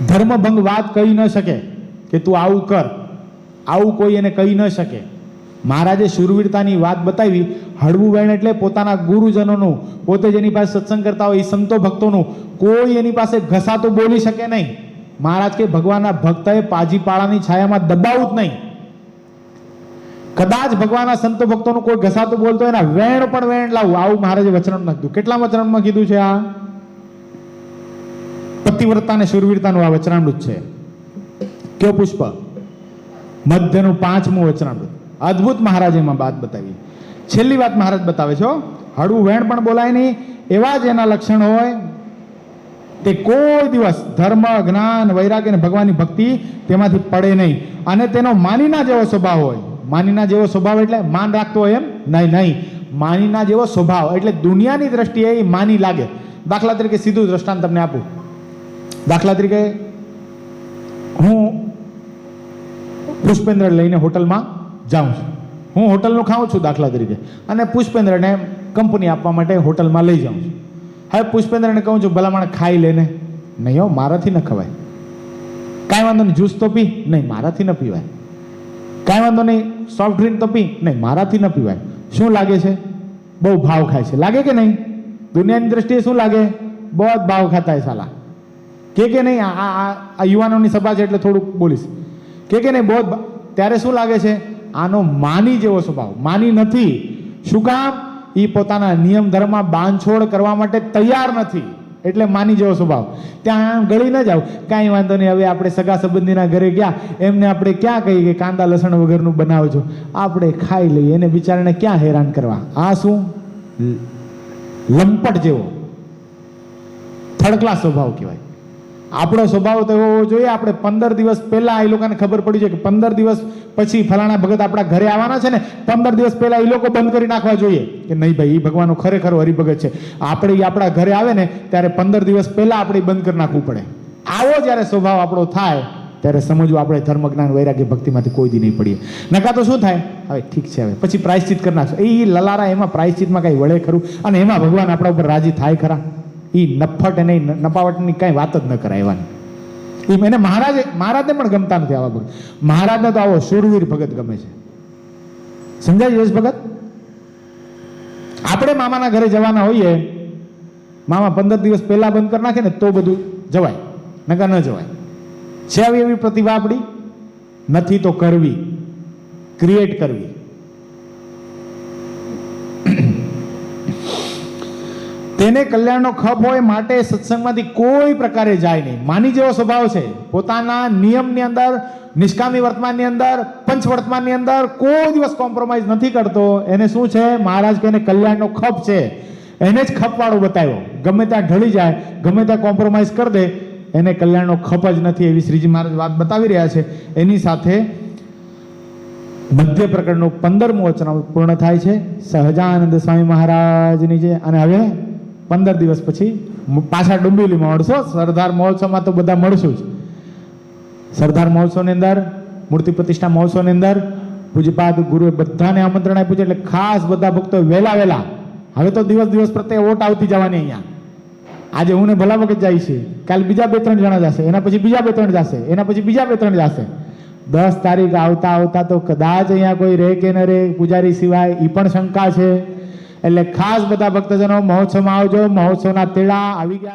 ધર્મભંગ વાત કહી ન શકે કે તું આવું કર, આવું કોઈ એને કહી ન શકે. મહારાજે શૂરવીરતાની વાત બતાવી. હળવું વેણ એટલે પોતાના ગુરુજનોનું, પોતે જેની પાસે સત્સંગ કરતા હોય એ સંતો ભક્તોનું કોઈ એની પાસે ઘસાતું બોલી શકે નહીં. મહારાજ કે ભગવાનના ભક્તએ પાજીપાળાની છાયામાં દબાવવું જ નહીં. કદાચ ભગવાનના સંતો ભક્તોનું કોઈ ઘસાતું બોલતો એના વેણ પણ વેણ લાવવું, આવું મહારાજે વચનમાં કીધું. કેટલા વચનમાં કીધું છે? આ પતિવ્રતા અને શૂરવીરતાનું આ વચનામૃત છે. કયો પુષ્પ? મધ્યનું 5મું વચનામૃત. અદ્ભુત મહારાજે એમાં વાત બતાવી. છેલ્લી વાત મહારાજ બતાવે છે, હળવું વેણ પણ બોલાય નહીં, એવા જ એના લક્ષણ હોય તે કોઈ દિવસ ધર્મ, જ્ઞાન, વૈરાગ્ય અને ભગવાનની ભક્તિ તેમાંથી પડે નહીં. અને તેનો માનીના જેવો સ્વભાવ હોય. માનીના જેવો સ્વભાવ એટલે માન રાખતો હોય એમ નહીં. માનીના જેવો સ્વભાવ એટલે દુનિયાની દ્રષ્ટિએ એ માની લાગે. દાખલા તરીકે સીધું દ્રષ્ટાંત તમને આપું. દાખલા તરીકે હું પુષ્પેન્દ્ર લઈને હોટલમાં જાઉં છું. હું હોટલનું ખાઉં છું દાખલા તરીકે, અને પુષ્પેન્દ્રને કંપની આપવા માટે હોટલમાં લઈ જાઉં છું. હવે પુષ્પેન્દ્રને કહું છું ભલામણ ખાઈ લેને. નહીં હો, મારાથી ન ખવાય. કાંઈ વાંધો નહીં, જ્યુસ તો પી. નહીં, મારાથી ન પીવાય. કાંઈ વાંધો નહીં, સોફ્ટ ડ્રિંક તો પી. નહીં, મારાથી ન પીવાય. શું લાગે છે? બહુ ભાવ ખાય છે. લાગે કે નહીં? દુનિયાની દ્રષ્ટિએ શું લાગે? બહુ જ ભાવ ખાતા હે સાલા. કે નહીં? આ યુવાનોની સભા છે એટલે થોડુંક બોલીશ. કે નહીં? બહુ. ત્યારે શું લાગે છે? આનો માની જેવો સ્વભાવ. માની નથી. શું કામ? એ પોતાના નિયમ ધર્મમાં બાંધછોડ કરવા માટે તૈયાર નથી, એટલે માની જેવો સ્વભાવ. ત્યાં ગળી ન જાવ, કાંઈ વાંધો નહીં, હવે આપણે સગા સંબંધીના ઘરે ગયા, એમને આપણે ક્યાં કહીએ કે કાંદા લસણ વગરનું બનાવજો, આપણે ખાઈ લઈએ, એને બિચારાને ક્યાં હેરાન કરવા. આ શું? લંપટ જેવો. થર્ડ ક્લાસ સ્વભાવ કહેવાય. આપણો સ્વભાવ તો એવો હોવો જોઈએ, આપણે 15 દિવસ પહેલા એ લોકોને ખબર પડી છે કે 15 દિવસ પછી ફલાણા ભગત આપણા ઘરે આવવાના છે ને, 15 દિવસ પહેલા એ લોકો બંધ કરી નાખવા જોઈએ કે નહીં ભાઈ, એ ભગવાનનો ખરેખર હરિભગત છે. આપણે એ આપણા ઘરે આવે ને ત્યારે 15 દિવસ પહેલા આપણે બંધ કરી નાખવું પડે. આવો જ્યારે સ્વભાવ આપણો થાય ત્યારે સમજવું આપણે ધર્મ જ્ઞાન વૈરાગ્ય ભક્તિમાંથી કોઈ દી નહીં પડીએ. નકા તો શું થાય, હવે ઠીક છે, હવે પછી પ્રાયશ્ચિત કરી નાખશો. એ લલારા એમાં પ્રાયશ્ચિતમાં કાંઈ વળે ખરું? અને એમાં ભગવાન આપણા ઉપર રાજી થાય ખરા? એ નફટ અને નપાવટની કાંઈ વાત જ ન કરાય એવાની. એને મહારાજને પણ ગમતા નથી આવા ભગત. મહારાજને તો આવો શૂરવીર ભગત ગમે છે. સમજાય યશ ભગત? આપણે મામાના ઘરે જવાના હોઈએ, મામા 15 દિવસ પહેલા બંધ કરી નાખે ને તો બધું જવાય, નકા ન જવાય. છે આવી એવી પ્રતિભા આપણી? નથી તો કરવી, ક્રિએટ કરવી. તેને કલ્યાણનો ખપ હોય માટે સત્સંગમાંથી કોઈ પ્રકારે જાય નહીં. માની જેવો સ્વભાવ છે, પોતાના નિયમની અંદર, નિષ્કામી વર્તમાનની અંદર, પંચ વર્તમાનની અંદર કોઈ દિવસ કોમ્પ્રોમાઇઝ નથી કરતો. એને શું છે, મહારાજ કે એને કલ્યાણનો ખપ છે, એને જ ખપવાળો બતાવ્યો. ગમે ત્યાં ઢળી જાય, ગમે ત્યાં કોમ્પ્રોમાઇઝ કરી દે, એને કલ્યાણનો ખપ જ નથી, એવી શ્રીજી મહારાજ વાત બતાવી રહ્યા છે. એની સાથે મધ્ય પ્રકરણનું 15મું વચન પૂર્ણ થાય છે સહજાનંદ સ્વામી મહારાજની છે. અને હવે 15 દિવસ પછી પાછા ડુંબીલીમાં મળશો. સરદાર મહોત્સવમાં તો બધા મળશું જ. સરદાર મહોત્સવની અંદર, મૂર્તિ પ્રતિષ્ઠા મહોત્સવની અંદર પૂજ્યપાદ ગુરુએ બધાને આમંત્રણ આપ્યું છે. એટલે ખાસ બધા ભક્તો વહેલા હવે તો દિવસ પ્રત્યે ઓટ આવતી જવાની. અહીંયા આજે હું ને ભલા વખત જાય છે, કાલે બીજા 2-3 જણા જશે, એના પછી બીજા 2-3 જશે, એના પછી બીજા 2-3 જશે. 10 તારીખ આવતા તો કદાચ અહીંયા કોઈ રહે કે ન રહે, પૂજારી સિવાય, એ પણ શંકા છે. એટલે ખાસ બધા ભક્તજનો મહોત્સવમાં આવજો. મહોત્સવના તેડા આવી ગયા.